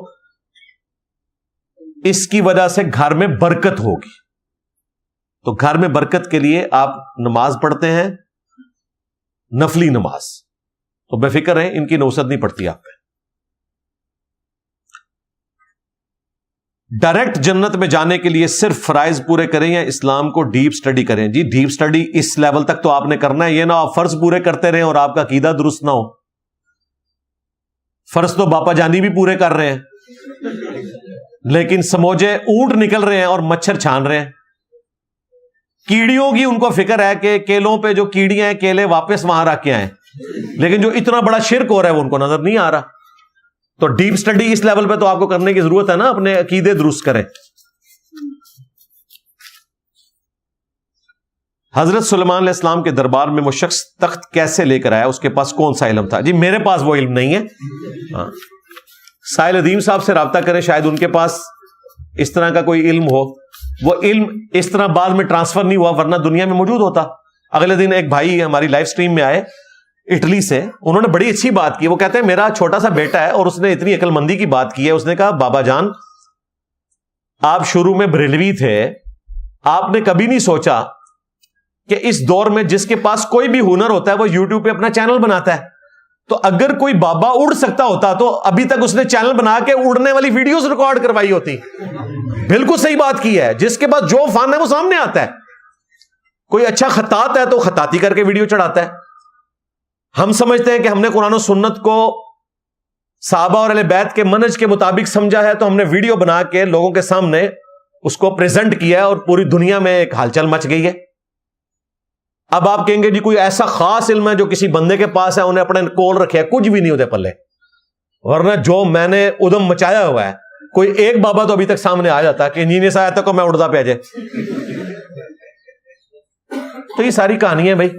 اس کی وجہ سے گھر میں برکت ہوگی. تو گھر میں برکت کے لیے آپ نماز پڑھتے ہیں, نفلی نماز, تو بے فکر ہیں ان کی نحوست نہیں پڑتی آپ پہ. ڈائریکٹ جنت میں جانے کے لیے صرف فرائض پورے کریں یا اسلام کو ڈیپ سٹڈی کریں؟ جی ڈیپ سٹڈی اس لیول تک تو آپ نے کرنا ہے, یہ نہ آپ فرض پورے کرتے رہیں اور آپ کا عقیدہ درست نہ ہو. فرض تو باپا جانی بھی پورے کر رہے ہیں, لیکن سموجے اونٹ نکل رہے ہیں اور مچھر چھان رہے ہیں. کیڑیوں کی ان کو فکر ہے کہ کیلوں پہ جو کیڑیاں ہیں کیلے واپس وہاں رکھ کے آئیں, لیکن جو اتنا بڑا شرک ہو رہا ہے وہ ان کو نظر نہیں آ رہا. تو ڈیپ سٹڈی اس لیول پہ تو آپ کو کرنے کی ضرورت ہے نا, اپنے عقیدے درست کریں. حضرت سلیمان علیہ السلام کے دربار میں وہ شخص تخت کیسے لے کر آیا, اس کے پاس کون سا علم تھا؟ جی میرے پاس وہ علم نہیں ہے. ہاں, سائل ادیم صاحب سے رابطہ کریں, شاید ان کے پاس اس طرح کا کوئی علم ہو. وہ علم اس طرح بعد میں ٹرانسفر نہیں ہوا, ورنہ دنیا میں موجود ہوتا. اگلے دن ایک بھائی ہماری لائیو سٹریم میں آئے اٹلی سے, انہوں نے بڑی اچھی بات کی. وہ کہتے ہیں میرا چھوٹا سا بیٹا ہے اور اس نے اتنی عقل مندی کی بات کی ہے. اس نے کہا بابا جان آپ شروع میں بریلوی تھے, آپ نے کبھی نہیں سوچا کہ اس دور میں جس کے پاس کوئی بھی ہنر ہوتا ہے وہ یوٹیوب پہ اپنا چینل بناتا ہے. تو اگر کوئی بابا اڑ سکتا ہوتا تو ابھی تک اس نے چینل بنا کے اڑنے والی ویڈیوز ریکارڈ کروائی ہوتی. بالکل صحیح بات کی ہے. جس کے پاس جو فن ہے وہ سامنے آتا ہے. کوئی اچھا خطاط ہے تو خطاطی کر کے ویڈیو چڑھاتا ہے. ہم سمجھتے ہیں کہ ہم نے قرآن و سنت کو صحابہ اور اہل بیت کے منہج کے مطابق سمجھا ہے تو ہم نے ویڈیو بنا کے لوگوں کے سامنے اس کو پریزنٹ کیا ہے اور پوری دنیا میں ایک ہلچل مچ گئی ہے. اب آپ کہیں گے جی کوئی ایسا خاص علم ہے جو کسی بندے کے پاس ہے, انہیں اپنے کول رکھے, کچھ بھی نہیں ہوتے پلے. ورنہ جو میں نے ادم مچایا ہوا ہے, کوئی ایک بابا تو ابھی تک سامنے آ جاتا کہ انجینئر سے آیا تھا کو میں اڑدا پہ جائے. تو یہ ساری کہانی ہے بھائی.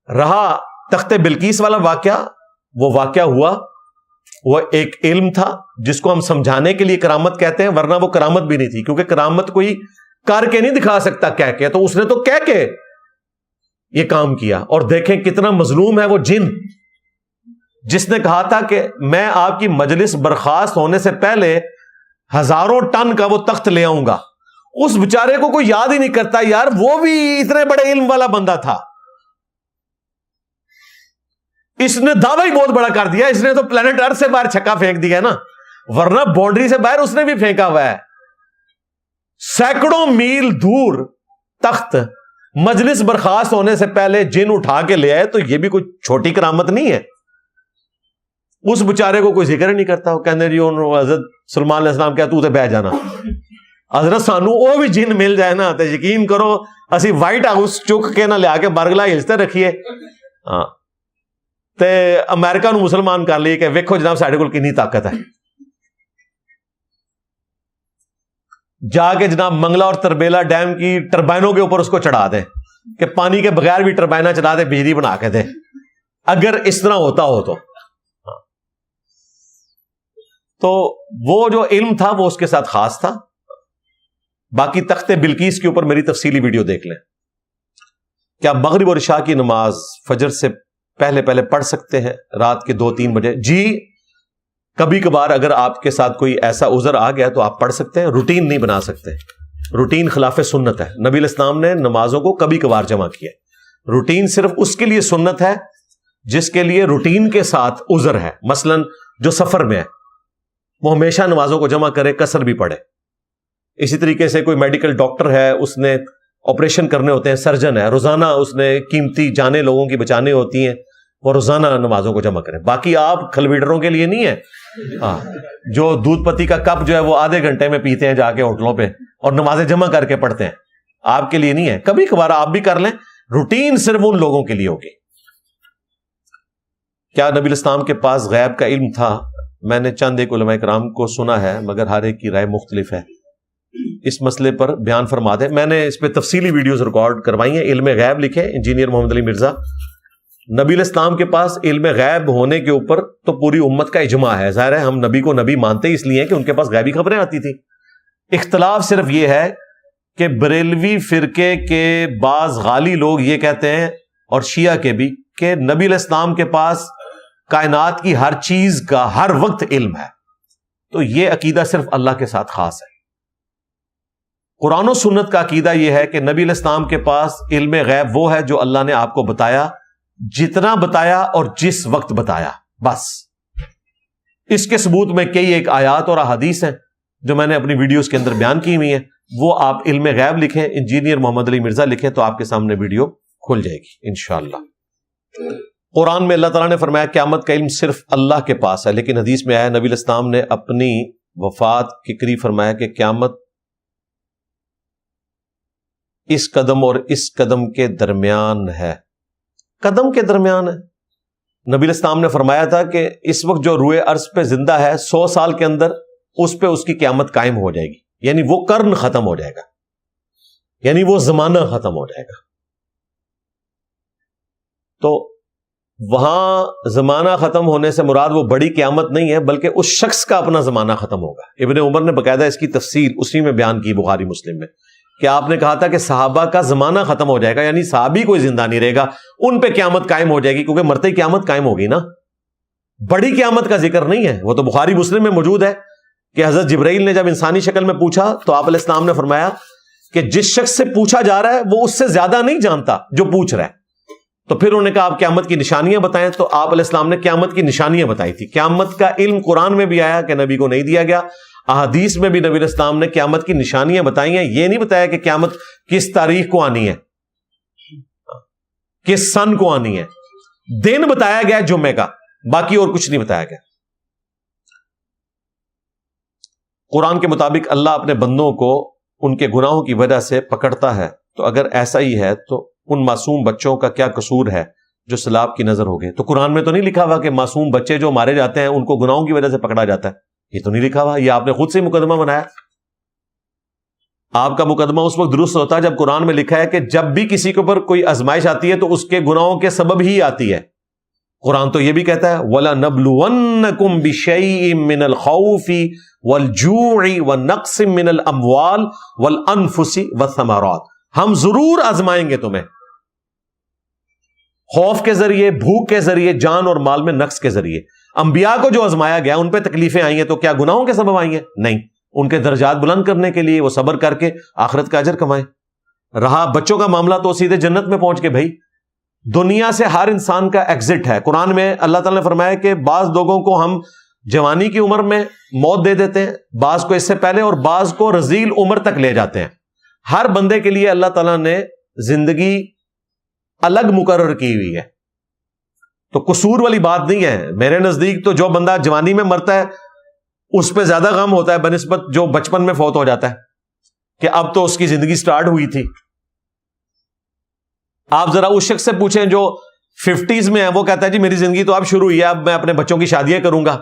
رہا تخت بلقیس والا واقعہ, وہ واقعہ ہوا, وہ ایک علم تھا جس کو ہم سمجھانے کے لیے کرامت کہتے ہیں, ورنہ وہ کرامت بھی نہیں تھی, کیونکہ کرامت کوئی کر کے نہیں دکھا سکتا کہہ کے. تو اس نے تو کہہ کے یہ کام کیا. اور دیکھیں کتنا مظلوم ہے وہ جن جس نے کہا تھا کہ میں آپ کی مجلس برخاست ہونے سے پہلے 1000 ٹن کا وہ تخت لے آؤں گا. اس بیچارے کو کوئی یاد ہی نہیں کرتا یار, وہ بھی اتنے بڑے علم والا بندہ تھا. اس نے دعویٰ ہی بہت بڑا کر دیا. اس نے تو پلانٹ ارتھ سے باہر چھکا پھینک دیا نا, ورنہ باؤنڈری سے باہر اس نے بھی پھینکا ہوا ہے. سینکڑوں میل دور تخت مجلس برخاست ہونے سے پہلے جن اٹھا کے لے آئے, تو یہ بھی کوئی چھوٹی کرامت نہیں ہے. اس بیچارے کو کوئی ذکر نہیں کرتا. وہ کہتے جی حضرت سلمان علیہ السلام کیا تو تے بہ جانا, حضرت سانو وہ بھی جن مل جائے نا تو یقین کرو اسی وائٹ ہاؤس چک کے نہ لیا کے برگلا ہلتے رکھیے ہاں تے امریکہ نو مسلمان کر لیے کہ ویکھو جناب ساڈے کول کتنی طاقت ہے. جا کے جناب منگلا اور تربیلا ڈیم کی ٹربائنوں کے اوپر اس کو چڑھا دیں کہ پانی کے بغیر بھی ٹربائنہ چلا دے, بجلی بنا کے دے, اگر اس طرح ہوتا ہو تو. تو وہ جو علم تھا وہ اس کے ساتھ خاص تھا. باقی تخت بلقیس کے اوپر میری تفصیلی ویڈیو دیکھ لیں. کیا مغرب اور عشاء کی نماز فجر سے پہلے پڑھ سکتے ہیں رات کے 2-3 بجے؟ جی, کبھی کبھار اگر آپ کے ساتھ کوئی ایسا عذر آ گیا تو آپ پڑھ سکتے ہیں. روٹین نہیں بنا سکتے. روٹین خلاف سنت ہے. نبی علیہ السلام نے نمازوں کو کبھی کبھار جمع کیا. روٹین صرف اس کے لیے سنت ہے جس کے لیے روٹین کے ساتھ عذر ہے. مثلا جو سفر میں ہے وہ ہمیشہ نمازوں کو جمع کرے, قصر بھی پڑھے. اسی طریقے سے کوئی میڈیکل ڈاکٹر ہے, اس نے آپریشن کرنے ہوتے ہیں, سرجن ہے, روزانہ اس نے قیمتی جانیں لوگوں کی بچانے ہوتی ہیں, وہ روزانہ نمازوں کو جمع کریں. باقی آپ کھلویڈروں کے لیے نہیں ہے ہاں, جو دودھ پتی کا کپ جو ہے وہ آدھے گھنٹے میں پیتے ہیں جا کے ہوٹلوں پہ اور نمازیں جمع کر کے پڑھتے ہیں, آپ کے لیے نہیں ہے. کبھی کبھار آپ بھی کر لیں. روٹین صرف ان لوگوں کے لیے ہوگی. کیا نبی علیہ السلام کے پاس غیب کا علم تھا؟ میں نے چند ایک علماء کرام کو سنا ہے, مگر ہر ایک کی رائے مختلف ہے. اس مسئلے پر بیان فرما دیں. میں نے اس پہ تفصیلی ویڈیوز ریکارڈ کروائی ہیں. علم غیب لکھے انجینئر محمد علی مرزا. نبی علیہ السلام کے پاس علم غیب ہونے کے اوپر تو پوری امت کا اجماع ہے. ظاہر ہے ہم نبی کو نبی مانتے ہی اس لیے کہ ان کے پاس غیبی خبریں آتی تھی. اختلاف صرف یہ ہے کہ بریلوی فرقے کے بعض غالی لوگ یہ کہتے ہیں, اور شیعہ کے بھی, کہ نبی علیہ السلام کے پاس کائنات کی ہر چیز کا ہر وقت علم ہے. تو یہ عقیدہ صرف اللہ کے ساتھ خاص ہے. قرآن و سنت کا عقیدہ یہ ہے کہ نبی علیہ السلام کے پاس علم غیب وہ ہے جو اللہ نے آپ کو بتایا, جتنا بتایا اور جس وقت بتایا, بس. اس کے ثبوت میں کئی ایک آیات اور احادیث ہیں جو میں نے اپنی ویڈیوز کے اندر بیان کی ہوئی ہیں. وہ آپ علم غیب لکھیں, انجینئر محمد علی مرزا لکھیں, تو آپ کے سامنے ویڈیو کھل جائے گی انشاءاللہ. قرآن میں اللہ تعالیٰ نے فرمایا قیامت کا علم صرف اللہ کے پاس ہے, لیکن حدیث میں آیا نبی علیہ السلام نے اپنی وفات کے قریب فرمایا کہ قیامت اس قدم اور اس قدم کے درمیان ہے. قدم کے درمیان ہے. نبی علیہ السلام نے فرمایا تھا کہ اس وقت جو روئے ارض پہ زندہ ہے 100 سال کے اندر اس پہ اس کی قیامت قائم ہو جائے گی. یعنی وہ قرن ختم ہو جائے گا, یعنی وہ زمانہ ختم ہو جائے گا. تو وہاں زمانہ ختم ہونے سے مراد وہ بڑی قیامت نہیں ہے, بلکہ اس شخص کا اپنا زمانہ ختم ہوگا. ابن عمر نے باقاعدہ اس کی تفصیل اسی میں بیان کی بخاری مسلم میں, کہ آپ نے کہا تھا کہ صحابہ کا زمانہ ختم ہو جائے گا, یعنی صحابی کوئی زندہ نہیں رہے گا, ان پہ قیامت قائم ہو جائے گی, کیونکہ مرتے ہی قیامت قائم ہوگی نا. بڑی قیامت کا ذکر نہیں ہے, وہ تو بخاری مسلم میں موجود ہے کہ حضرت جبرائیل نے جب انسانی شکل میں پوچھا تو آپ علیہ السلام نے فرمایا کہ جس شخص سے پوچھا جا رہا ہے وہ اس سے زیادہ نہیں جانتا جو پوچھ رہا ہے. تو پھر انہوں نے کہا آپ قیامت کی نشانیاں بتائیں. تو آپ علیہ السلام نے قیامت کی نشانیاں بتائی تھی. قیامت کا علم قرآن میں بھی آیا کہ نبی کو نہیں دیا گیا, احادیث میں بھی نبی علیہ السلام نے قیامت کی نشانیاں بتائی ہیں. یہ نہیں بتایا کہ قیامت کس تاریخ کو آنی ہے, کس سن کو آنی ہے. دن بتایا گیا جمعے کا, باقی اور کچھ نہیں بتایا گیا. قرآن کے مطابق اللہ اپنے بندوں کو ان کے گناہوں کی وجہ سے پکڑتا ہے. تو اگر ایسا ہی ہے تو ان معصوم بچوں کا کیا قصور ہے جو سیلاب کی نظر ہو گئے؟ تو قرآن میں تو نہیں لکھا ہوا کہ معصوم بچے جو مارے جاتے ہیں ان کو گناہوں کی وجہ سے پکڑا جاتا ہے. یہ تو نہیں لکھا ہوا, یہ آپ نے خود سے مقدمہ بنایا. آپ کا مقدمہ اس وقت درست ہوتا ہے جب قرآن میں لکھا ہے کہ جب بھی کسی کے اوپر کوئی آزمائش آتی ہے تو اس کے گناہوں کے سبب ہی آتی ہے. قرآن تو یہ بھی کہتا ہے وَلَنَبْلُوَنَّكُمْ بِشَيْءٍ مِّنَ الْخَوْفِ وَالْجُوعِ وَنَقْصٍ مِّنَ الْأَمْوَالِ وَالْأَنفُسِ وَالثَّمَرَاتِ. ہم ضرور آزمائیں گے تمہیں, خوف کے ذریعے, بھوک کے ذریعے, جان اور مال میں نقص کے ذریعے. انبیاء کو جو آزمایا گیا ان پہ تکلیفیں آئی ہیں تو کیا گناہوں کے سبب آئی ہیں؟ نہیں, ان کے درجات بلند کرنے کے لیے وہ صبر کر کے آخرت کا اجر کمائیں. رہا بچوں کا معاملہ تو سیدھے جنت میں پہنچ کے بھائی دنیا سے ہر انسان کا ایگزٹ ہے. قرآن میں اللہ تعالیٰ نے فرمایا کہ بعض لوگوں کو ہم جوانی کی عمر میں موت دے دیتے ہیں, بعض کو اس سے پہلے, اور بعض کو رذیل عمر تک لے جاتے ہیں. ہر بندے کے لیے اللہ تعالیٰ نے زندگی الگ مقرر کی ہوئی ہے. تو قصور والی بات نہیں ہے. میرے نزدیک تو جو بندہ جوانی میں مرتا ہے اس پہ زیادہ غم ہوتا ہے بنسبت جو بچپن میں فوت ہو جاتا ہے کہ اب تو اس کی زندگی سٹارٹ ہوئی تھی. آپ ذرا اس شخص سے پوچھیں جو 50s میں ہے, وہ کہتا ہے جی میری زندگی تو اب شروع ہوئی ہے, اب میں اپنے بچوں کی شادیاں کروں گا,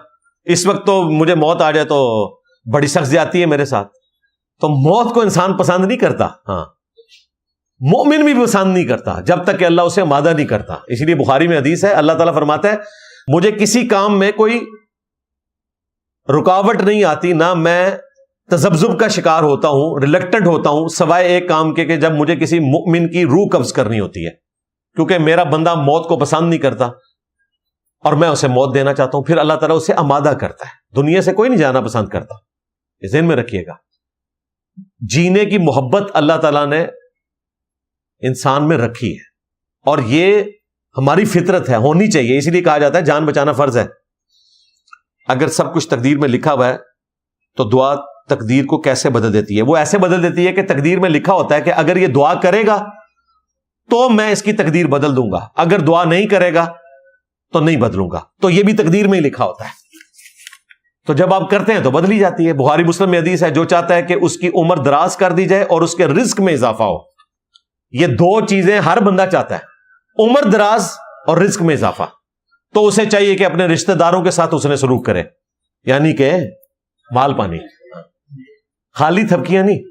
اس وقت تو مجھے موت آ جائے تو بڑی سخت زیادتی ہے میرے ساتھ. تو موت کو انسان پسند نہیں کرتا, ہاں مومن بھی پسند نہیں کرتا جب تک کہ اللہ اسے آمادہ نہیں کرتا. اسی لیے بخاری میں حدیث ہے, اللہ تعالیٰ فرماتا ہے مجھے کسی کام میں کوئی رکاوٹ نہیں آتی, نہ میں تذبذب کا شکار ہوتا ہوں, ریلیکٹنٹ ہوتا ہوں, سوائے ایک کام کے کہ جب مجھے کسی مؤمن کی روح قبض کرنی ہوتی ہے, کیونکہ میرا بندہ موت کو پسند نہیں کرتا اور میں اسے موت دینا چاہتا ہوں. پھر اللہ تعالیٰ اسے آمادہ کرتا ہے. دنیا سے کوئی نہیں جانا پسند کرتا, یہ ذہن میں رکھیے گا. جینے کی محبت اللہ تعالیٰ نے انسان میں رکھی ہے اور یہ ہماری فطرت ہے, ہونی چاہیے. اسی لیے کہا جاتا ہے جان بچانا فرض ہے. اگر سب کچھ تقدیر میں لکھا ہوا ہے تو دعا تقدیر کو کیسے بدل دیتی ہے؟ وہ ایسے بدل دیتی ہے کہ تقدیر میں لکھا ہوتا ہے کہ اگر یہ دعا کرے گا تو میں اس کی تقدیر بدل دوں گا, اگر دعا نہیں کرے گا تو نہیں بدلوں گا. تو یہ بھی تقدیر میں ہی لکھا ہوتا ہے. تو جب آپ کرتے ہیں تو بدلی جاتی ہے. بخاری مسلم میں حدیث ہے جو چاہتا ہے کہ اس کی عمر دراز کر دی جائے اور اس کے رزق میں اضافہ ہو, یہ دو چیزیں ہر بندہ چاہتا ہے, عمر دراز اور رزق میں اضافہ. تو اسے چاہیے کہ اپنے رشتہ داروں کے ساتھ اس نے سلوک کرے, یعنی کہ مال پانی, خالی تھپکیاں نہیں,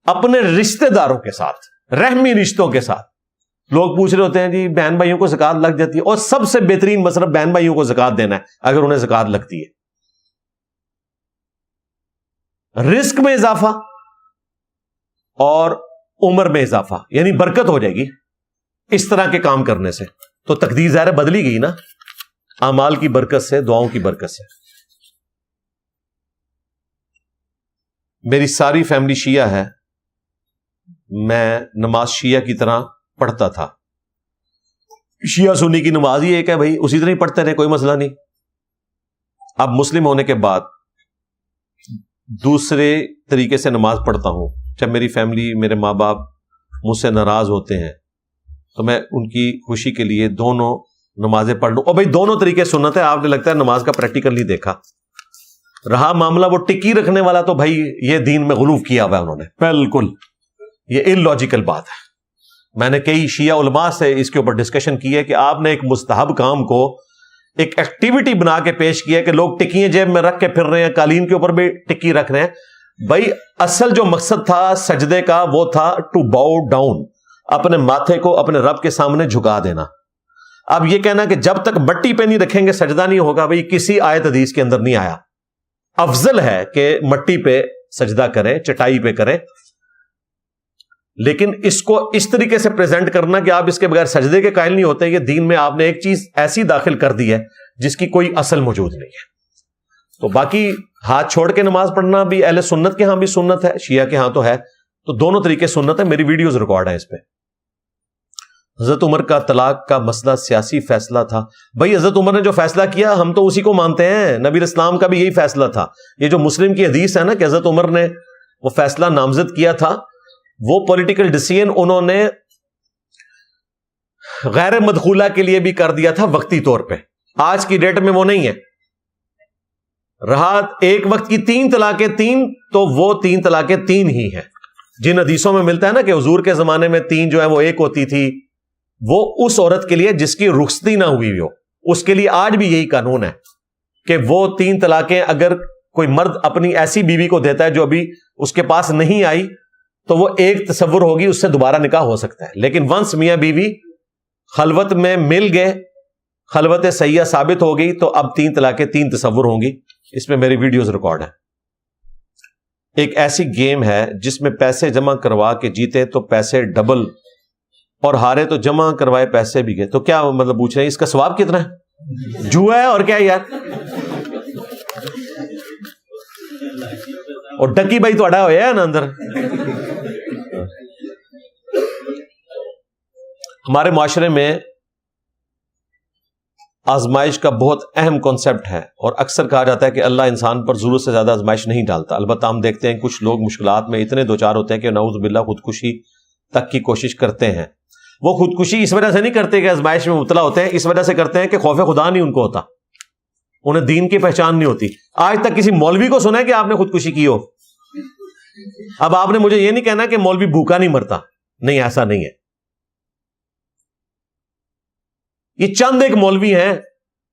اپنے رشتہ داروں کے ساتھ, رحمی رشتوں کے ساتھ. لوگ پوچھ رہے ہوتے ہیں جی بہن بھائیوں کو زکات لگ جاتی ہے, اور سب سے بہترین مصرف بہن بھائیوں کو زکات دینا ہے اگر انہیں زکات لگتی ہے. رزق میں اضافہ اور عمر میں اضافہ, یعنی برکت ہو جائے گی اس طرح کے کام کرنے سے. تو تقدیر ظاہر بدلی گئی نا, اعمال کی برکت سے, دعاؤں کی برکت سے. میری ساری فیملی شیعہ ہے, میں نماز شیعہ کی طرح پڑھتا تھا. شیعہ سنی کی نماز ہی ایک ہے بھائی, اسی طرح ہی پڑھتے رہے, کوئی مسئلہ نہیں. اب مسلم ہونے کے بعد دوسرے طریقے سے نماز پڑھتا ہوں. جب میری فیملی, میرے ماں باپ مجھ سے ناراض ہوتے ہیں تو میں ان کی خوشی کے لیے دونوں نمازیں پڑھ لوں. اور بھائی دونوں طریقے سنت ہے, آپ نے لگتا ہے نماز کا پریکٹیکل نہیں دیکھا. رہا معاملہ وہ ٹکی رکھنے والا, تو بھائی یہ دین میں غلو کیا ہوا ہے انہوں نے, بالکل یہ ان لاجیکل بات ہے. میں نے کئی شیعہ علماء سے اس کے اوپر ڈسکشن کی ہے کہ آپ نے ایک مستحب کام کو ایک ایکٹیویٹی بنا کے پیش کیا کہ لوگ ٹکیاں جیب میں رکھ کے پھر رہے ہیں, قالین کے اوپر بھی ٹکی رکھ رہے ہیں. بھائی اصل جو مقصد تھا سجدے کا وہ تھا ٹو باؤ ڈاؤن, اپنے ماتھے کو اپنے رب کے سامنے جھکا دینا. اب یہ کہنا کہ جب تک مٹی پہ نہیں رکھیں گے سجدہ نہیں ہوگا, بھائی کسی آیت حدیث کے اندر نہیں آیا. افضل ہے کہ مٹی پہ سجدہ کریں, چٹائی پہ کریں, لیکن اس کو اس طریقے سے پریزنٹ کرنا کہ آپ اس کے بغیر سجدے کے قائل نہیں ہوتے, یہ دین میں آپ نے ایک چیز ایسی داخل کر دی ہے جس کی کوئی اصل موجود نہیں ہے. تو باقی ہاتھ چھوڑ کے نماز پڑھنا بھی اہل سنت کے ہاں بھی سنت ہے, شیعہ کے ہاں تو ہے, تو دونوں طریقے سنت ہے. میری ویڈیوز ریکارڈ ہیں اس پہ. حضرت عمر کا طلاق کا مسئلہ سیاسی فیصلہ تھا. بھائی حضرت عمر نے جو فیصلہ کیا ہم تو اسی کو مانتے ہیں, نبی اسلام کا بھی یہی فیصلہ تھا. یہ جو مسلم کی حدیث ہے نا کہ حضرت عمر نے وہ فیصلہ نامزد کیا تھا, وہ پولیٹیکل ڈیسیژن انہوں نے غیر مدخولہ کے لیے بھی کر دیا تھا وقتی طور پہ. آج کی ڈیٹ میں وہ نہیں ہے. رہا ایک وقت کی 3 طلاقیں 3, تو وہ 3 طلاقیں 3 ہی ہیں. جن حدیثوں میں ملتا ہے نا کہ حضور کے زمانے میں 3 جو ہے وہ 1 ہوتی تھی, وہ اس عورت کے لیے جس کی رخصتی نہ ہوئی ہو, اس کے لیے آج بھی یہی قانون ہے کہ وہ 3 طلاقیں اگر کوئی مرد اپنی ایسی بیوی کو دیتا ہے جو ابھی اس کے پاس نہیں آئی, تو وہ ایک تصور ہوگی, اس سے دوبارہ نکاح ہو سکتا ہے. لیکن ونس میاں بیوی خلوت میں مل گئے, خلوت صحیحہ ثابت ہو گئی, تو اب 3 طلاقیں 3 تصور ہوں گی. اس میں میری ویڈیوز ریکارڈ ہیں. ایک ایسی گیم ہے جس میں پیسے جمع کروا کے جیتے تو پیسے ڈبل, اور ہارے تو جمع کروائے پیسے بھی گئے. تو کیا مطلب پوچھ رہے ہیں اس کا ثواب کتنا ہے؟ جوا ہے اور کیا یار. اور ڈکی بھائی تو اڑا ہوا ہے نا اندر. ہمارے معاشرے میں آزمائش کا بہت اہم کانسیپٹ ہے, اور اکثر کہا جاتا ہے کہ اللہ انسان پر ضرورت سے زیادہ آزمائش نہیں ڈالتا. البتہ ہم دیکھتے ہیں کچھ لوگ مشکلات میں اتنے دوچار ہوتے ہیں کہ نعوذ باللہ خودکشی تک کی کوشش کرتے ہیں. وہ خودکشی اس وجہ سے نہیں کرتے کہ آزمائش میں مبتلا ہوتے ہیں, اس وجہ سے کرتے ہیں کہ خوف خدا نہیں ان کو ہوتا, انہیں دین کی پہچان نہیں ہوتی. آج تک کسی مولوی کو سنا ہے کہ آپ نے خودکشی کی ہو؟ اب آپ نے مجھے یہ نہیں کہنا کہ مولوی بھوکا نہیں مرتا, نہیں, ایسا نہیں ہے. یہ چند ایک مولوی ہیں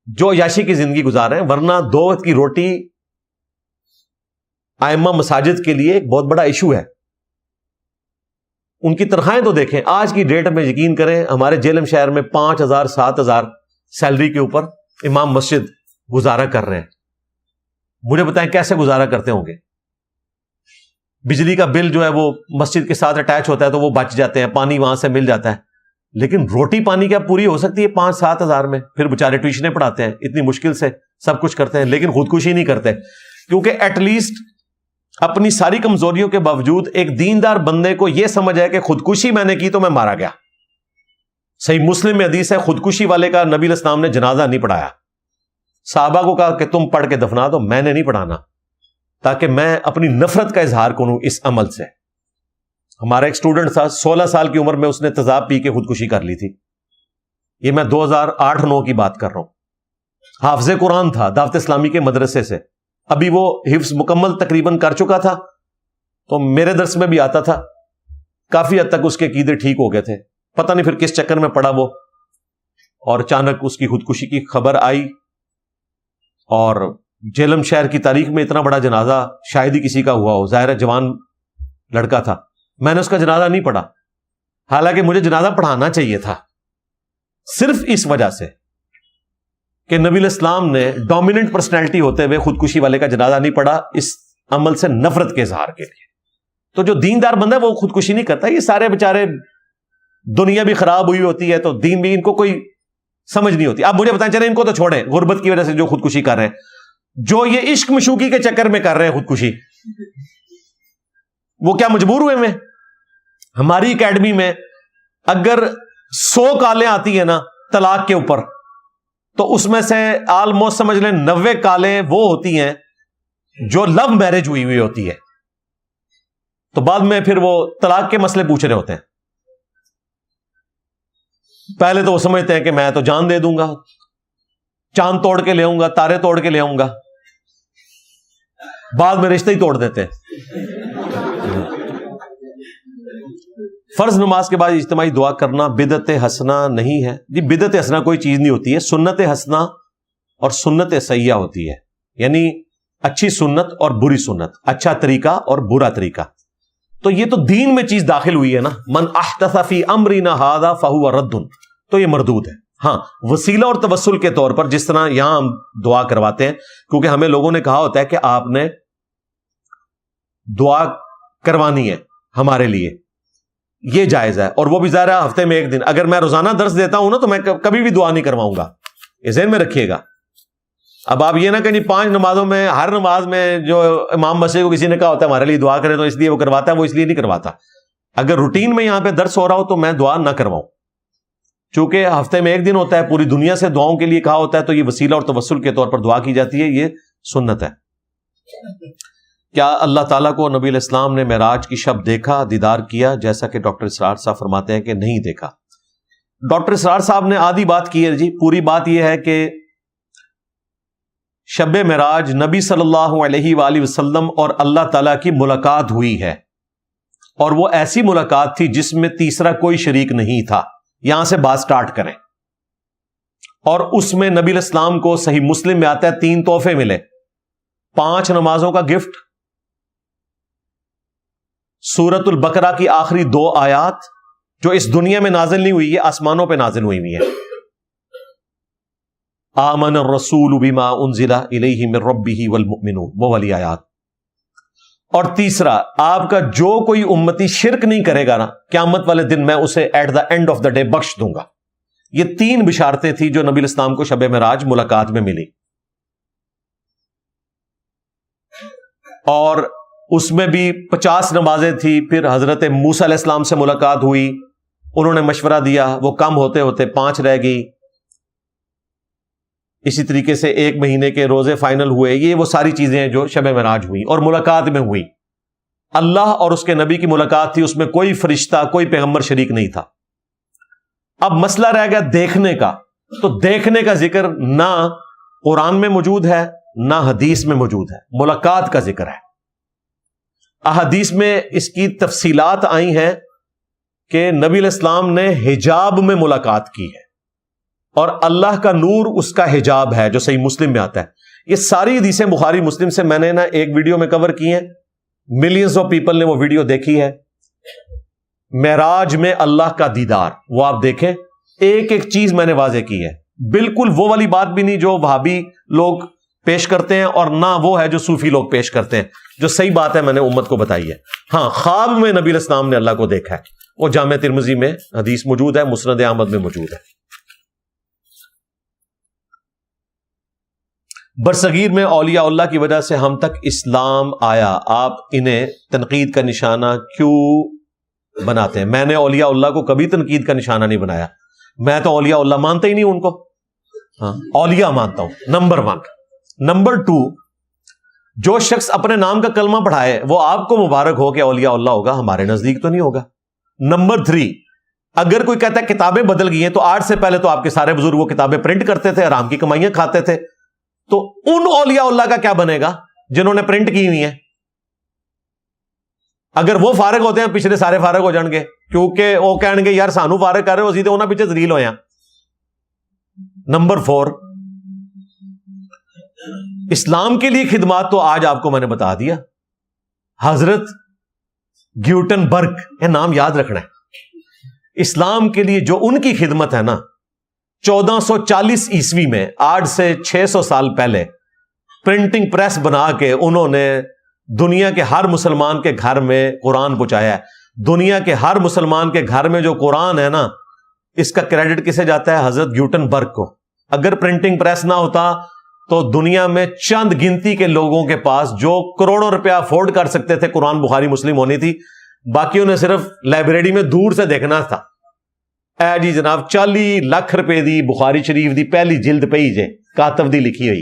جو عیاشی کی زندگی گزار رہے ہیں, ورنہ 2 وقت کی روٹی ائمہ مساجد کے لیے ایک بہت بڑا ایشو ہے. ان کی تنخواہیں تو دیکھیں. آج کی ڈیٹ میں یقین کریں ہمارے جیلم شہر میں 5,000 7,000 سیلری کے اوپر امام مسجد گزارا کر رہے ہیں. مجھے بتائیں کیسے گزارا کرتے ہوں گے؟ بجلی کا بل جو ہے وہ مسجد کے ساتھ اٹیچ ہوتا ہے تو وہ بچ جاتے ہیں, پانی وہاں سے مل جاتا ہے, لیکن روٹی پانی کیا پوری ہو سکتی ہے 5-7 ہزار میں؟ پھر بیچارے ٹیوشنیں پڑھاتے ہیں, اتنی مشکل سے سب کچھ کرتے ہیں, لیکن خودکشی نہیں کرتے. کیونکہ ایٹ لیسٹ اپنی ساری کمزوریوں کے باوجود ایک دیندار بندے کو یہ سمجھ ہے کہ خودکشی میں نے کی تو میں مارا گیا. صحیح مسلم میں حدیث ہے خودکشی والے کا نبی علیہ السلام نے جنازہ نہیں پڑھایا. صحابہ کو کہا کہ تم پڑھ کے دفنا دو, میں نے نہیں پڑھانا, تاکہ میں اپنی نفرت کا اظہار کروں اس عمل سے. ہمارا ایک اسٹوڈنٹ تھا 16 سال کی عمر میں اس نے تیزاب پی کے خودکشی کر لی تھی. یہ میں 2008-9 کی بات کر رہا ہوں. حافظ قرآن تھا دعوت اسلامی کے مدرسے سے, ابھی وہ حفظ مکمل تقریباً کر چکا تھا, تو میرے درس میں بھی آتا تھا. کافی حد تک اس کے عقیدے ٹھیک ہو گئے تھے. پتہ نہیں پھر کس چکر میں پڑا وہ, اور اچانک اس کی خودکشی کی خبر آئی, اور جیلم شہر کی تاریخ میں اتنا بڑا جنازہ شاید ہی کسی کا ہوا ہو. ظاہر ہے جوان لڑکا تھا. میں نے اس کا جنازہ نہیں پڑھا, حالانکہ مجھے جنازہ پڑھانا چاہیے تھا, صرف اس وجہ سے کہ نبی الاسلام نے ڈومیننٹ پرسنالٹی ہوتے ہوئے خودکشی والے کا جنازہ نہیں پڑھا, اس عمل سے نفرت کے اظہار کے لیے. تو جو دیندار بندہ ہے وہ خودکشی نہیں کرتا. یہ سارے بیچارے دنیا بھی خراب ہوئی ہوتی ہے تو دین بھی ان کو کوئی سمجھ نہیں ہوتی. آپ مجھے بتائیں, چلیں ان کو تو چھوڑیں, غربت کی وجہ سے جو خودکشی کر رہے ہیں, جو یہ عشق مشوقی کے چکر میں کر رہے ہیں خودکشی, وہ کیا مجبور ہوئے میں؟ ہماری اکیڈمی میں اگر 100 کالیں آتی ہیں نا طلاق کے اوپر, تو اس میں سے آلموسٹ سمجھ لیں 90 کالیں وہ ہوتی ہیں جو لو میرج ہوئی ہوئی ہوتی ہے. تو بعد میں پھر وہ طلاق کے مسئلے پوچھ رہے ہوتے ہیں. پہلے تو وہ سمجھتے ہیں کہ میں تو جان دے دوں گا, چاند توڑ کے لے آؤں گا, تارے توڑ کے لے آؤں گا, بعد میں رشتہ ہی توڑ دیتے ہیں. فرض نماز کے بعد اجتماعی دعا کرنا بدعت حسنہ نہیں ہے. جی بدعت حسنہ کوئی چیز نہیں ہوتی ہے, سنت حسنہ اور سنت سیئہ ہوتی ہے. یعنی اچھی سنت اور بری سنت, اچھا طریقہ اور برا طریقہ. تو یہ تو دین میں چیز داخل ہوئی ہے نا, من احدث فی امرنا ھذا فہو رد, تو یہ مردود ہے. ہاں وسیلہ اور توسل کے طور پر جس طرح یہاں ہم دعا کرواتے ہیں, کیونکہ ہمیں لوگوں نے کہا ہوتا ہے کہ آپ نے دعا کروانی ہے ہمارے لیے, یہ جائز ہے. اور وہ بھی ظاہر ہے ہفتے میں 1 دن. اگر میں روزانہ درس دیتا ہوں نا تو میں کبھی بھی دعا نہیں کرواؤں گا, یہ ذہن میں رکھیے گا. اب آپ یہ نہ کہ 5 نمازوں میں ہر نماز میں جو امام مسجد کو کسی نے کہا ہوتا ہے ہمارے لیے دعا کرے تو اس لیے وہ کرواتا ہے، وہ اس لیے نہیں کرواتا. اگر روٹین میں یہاں پہ درس ہو رہا ہو تو میں دعا نہ کرواؤں، چونکہ ہفتے میں 1 دن ہوتا ہے، پوری دنیا سے دعاؤں کے لیے کہا ہوتا ہے، تو یہ وسیلہ اور توسل کے طور پر دعا کی جاتی ہے، یہ سنت ہے. کیا اللہ تعالیٰ کو نبی علیہ السلام نے معراج کی شب دیکھا، دیدار کیا، جیسا کہ ڈاکٹر اسرار صاحب فرماتے ہیں کہ نہیں دیکھا؟ ڈاکٹر اسرار صاحب نے آدھی بات کی ہے جی. پوری بات یہ ہے کہ شب معراج نبی صلی اللہ علیہ وآلہ وسلم اور اللہ تعالیٰ کی ملاقات ہوئی ہے، اور وہ ایسی ملاقات تھی جس میں تیسرا کوئی شریک نہیں تھا. یہاں سے بات سٹارٹ کریں. اور اس میں نبی علیہ السلام کو صحیح مسلم میں آتا ہے 3 تحفے ملے. 5 نمازوں کا گفٹ، سورۃ البقرہ کی آخری 2 آیات جو اس دنیا میں نازل نہیں ہوئی، یہ آسمانوں پہ نازل ہوئی ہوئی ہیں. آمن الرسول بما انزل الیہ من ربہ والمؤمنون، وہ والی آیات. اور تیسرا، آپ کا جو کوئی امتی شرک نہیں کرے گا نا، قیامت والے دن میں اسے at the end of the day بخش دوں گا. یہ 3 بشارتیں تھی جو نبی علیہ السلام کو شب معراج ملاقات میں ملی. اور اس میں بھی 50 نمازیں تھی. پھر حضرت موسیٰ علیہ السلام سے ملاقات ہوئی، انہوں نے مشورہ دیا، وہ کم ہوتے ہوتے 5 رہ گئی. اسی طریقے سے 1 مہینے کے روزے فائنل ہوئے. یہ وہ ساری چیزیں ہیں جو شب معراج ہوئی اور ملاقات میں ہوئی. اللہ اور اس کے نبی کی ملاقات تھی، اس میں کوئی فرشتہ، کوئی پیغمبر شریک نہیں تھا. اب مسئلہ رہ گیا دیکھنے کا. تو دیکھنے کا ذکر نہ قرآن میں موجود ہے نہ حدیث میں موجود ہے. ملاقات کا ذکر ہے. احادیث میں اس کی تفصیلات آئی ہیں کہ نبی علیہ السلام نے حجاب میں ملاقات کی ہے، اور اللہ کا نور اس کا حجاب ہے، جو صحیح مسلم میں آتا ہے. یہ ساری حدیثیں بخاری مسلم سے میں نے نا ایک ویڈیو میں کور کی ہیں. ملینز آف پیپل نے وہ ویڈیو دیکھی ہے. معراج میں اللہ کا دیدار، وہ آپ دیکھیں. ایک ایک چیز میں نے واضح کی ہے. بالکل وہ والی بات بھی نہیں جو وہابی لوگ پیش کرتے ہیں، اور نہ وہ ہے جو صوفی لوگ پیش کرتے ہیں. جو صحیح بات ہے میں نے امت کو بتائی ہے. ہاں، خواب میں نبی علیہ السلام نے اللہ کو دیکھا ہے. وہ جامع ترمذی میں حدیث موجود ہے، مسند احمد میں موجود ہے. برصغیر میں اولیاء اللہ کی وجہ سے ہم تک اسلام آیا، آپ انہیں تنقید کا نشانہ کیوں بناتے ہیں؟ میں نے اولیاء اللہ کو کبھی تنقید کا نشانہ نہیں بنایا. میں تو اولیاء اللہ مانتا ہی نہیں ان کو. ہاں، اولیاء مانتا ہوں، نمبر 1. نمبر 2، جو شخص اپنے نام کا کلمہ پڑھائے وہ آپ کو مبارک ہو کہ اولیاء اللہ ہوگا، ہمارے نزدیک تو نہیں ہوگا. نمبر 3، اگر کوئی کہتا ہے کتابیں بدل گئی ہیں، تو آج سے پہلے تو آپ کے سارے بزرگ وہ کتابیں پرنٹ کرتے تھے، حرام کی کمائیاں کھاتے تھے. تو ان اولیاء اللہ کا کیا بنے گا جنہوں نے پرنٹ کی ہوئی ہیں؟ اگر وہ فارغ ہوتے ہیں، پچھلے سارے فارغ ہو جان گے، کیونکہ وہ کہیں گے یار سانو فارغ کر رہے ہو، سیدھے انہاں پیچھے ذلیل ہویا. نمبر 4، اسلام کے لیے خدمات تو آج آپ کو میں نے بتا دیا. حضرت گیوٹن برگ، یہ نام یاد رکھنا ہے. اسلام کے لیے جو ان کی خدمت ہے نا، 1440 عیسوی میں، آج سے 600 سال پہلے، پرنٹنگ پریس بنا کے انہوں نے دنیا کے ہر مسلمان کے گھر میں قرآن پہنچایا ہے. دنیا کے ہر مسلمان کے گھر میں جو قرآن ہے نا، اس کا کریڈٹ کسے جاتا ہے؟ حضرت گیوٹن برگ کو. اگر پرنٹنگ پریس نہ ہوتا تو دنیا میں چند گنتی کے لوگوں کے پاس جو کروڑوں روپیہ افورڈ کر سکتے تھے قرآن بخاری مسلم ہونی تھی، باقیوں نے صرف لائبریری میں دور سے دیکھنا تھا. اے جی جناب 40 لاکھ روپے دی بخاری شریف دی پہلی جلد پئی جے، کاتب دی لکھی ہوئی،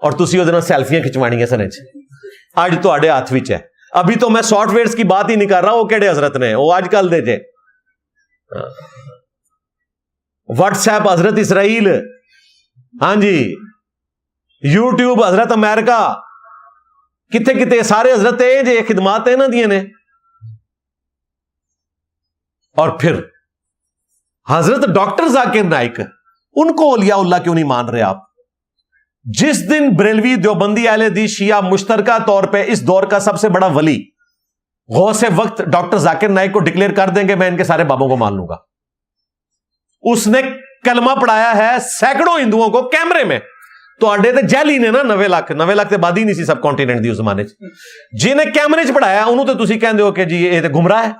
اور تسی وہ دن سیلفیاں کھچوانی سن اج تہاڈے ہاتھ وچ ہے. ابھی تو میں سافٹ ویئرز کی بات ہی نہیں کر رہا، وہ کہڑے حضرت نے، وہ آج کل دے جے. واٹس ایپ حضرت اسرائیل، ہاں جی، یوٹیوب حضرت امریکہ، کتے کتے سارے حضرت جے خدمات ہیں نا دیے نے. اور پھر حضرت ڈاکٹر ذاکر نائک، ان کو اولیاء اللہ کیوں نہیں مان رہے آپ؟ جس دن بریلوی دیوبندی اہل حدیث شیعہ مشترکہ طور پہ اس دور کا سب سے بڑا ولی غوث وقت ڈاکٹر ذاکر نائک کو ڈکلیئر کر دیں گے میں ان کے سارے بابوں کو مان لوں گا. اس نے کلمہ پڑھایا ہے سینکڑوں ہندوؤں کو کیمرے میں. تو آڈے تے جیلی نے نا 90 لاکھ تے بعد ہی نہیں سی سب کانٹیننٹ دی اس زمانے جنہیں کیمرے چ پڑھایا انہوں تو تسی کہندے ہو کہ جی یہ تے گمراہ ہے.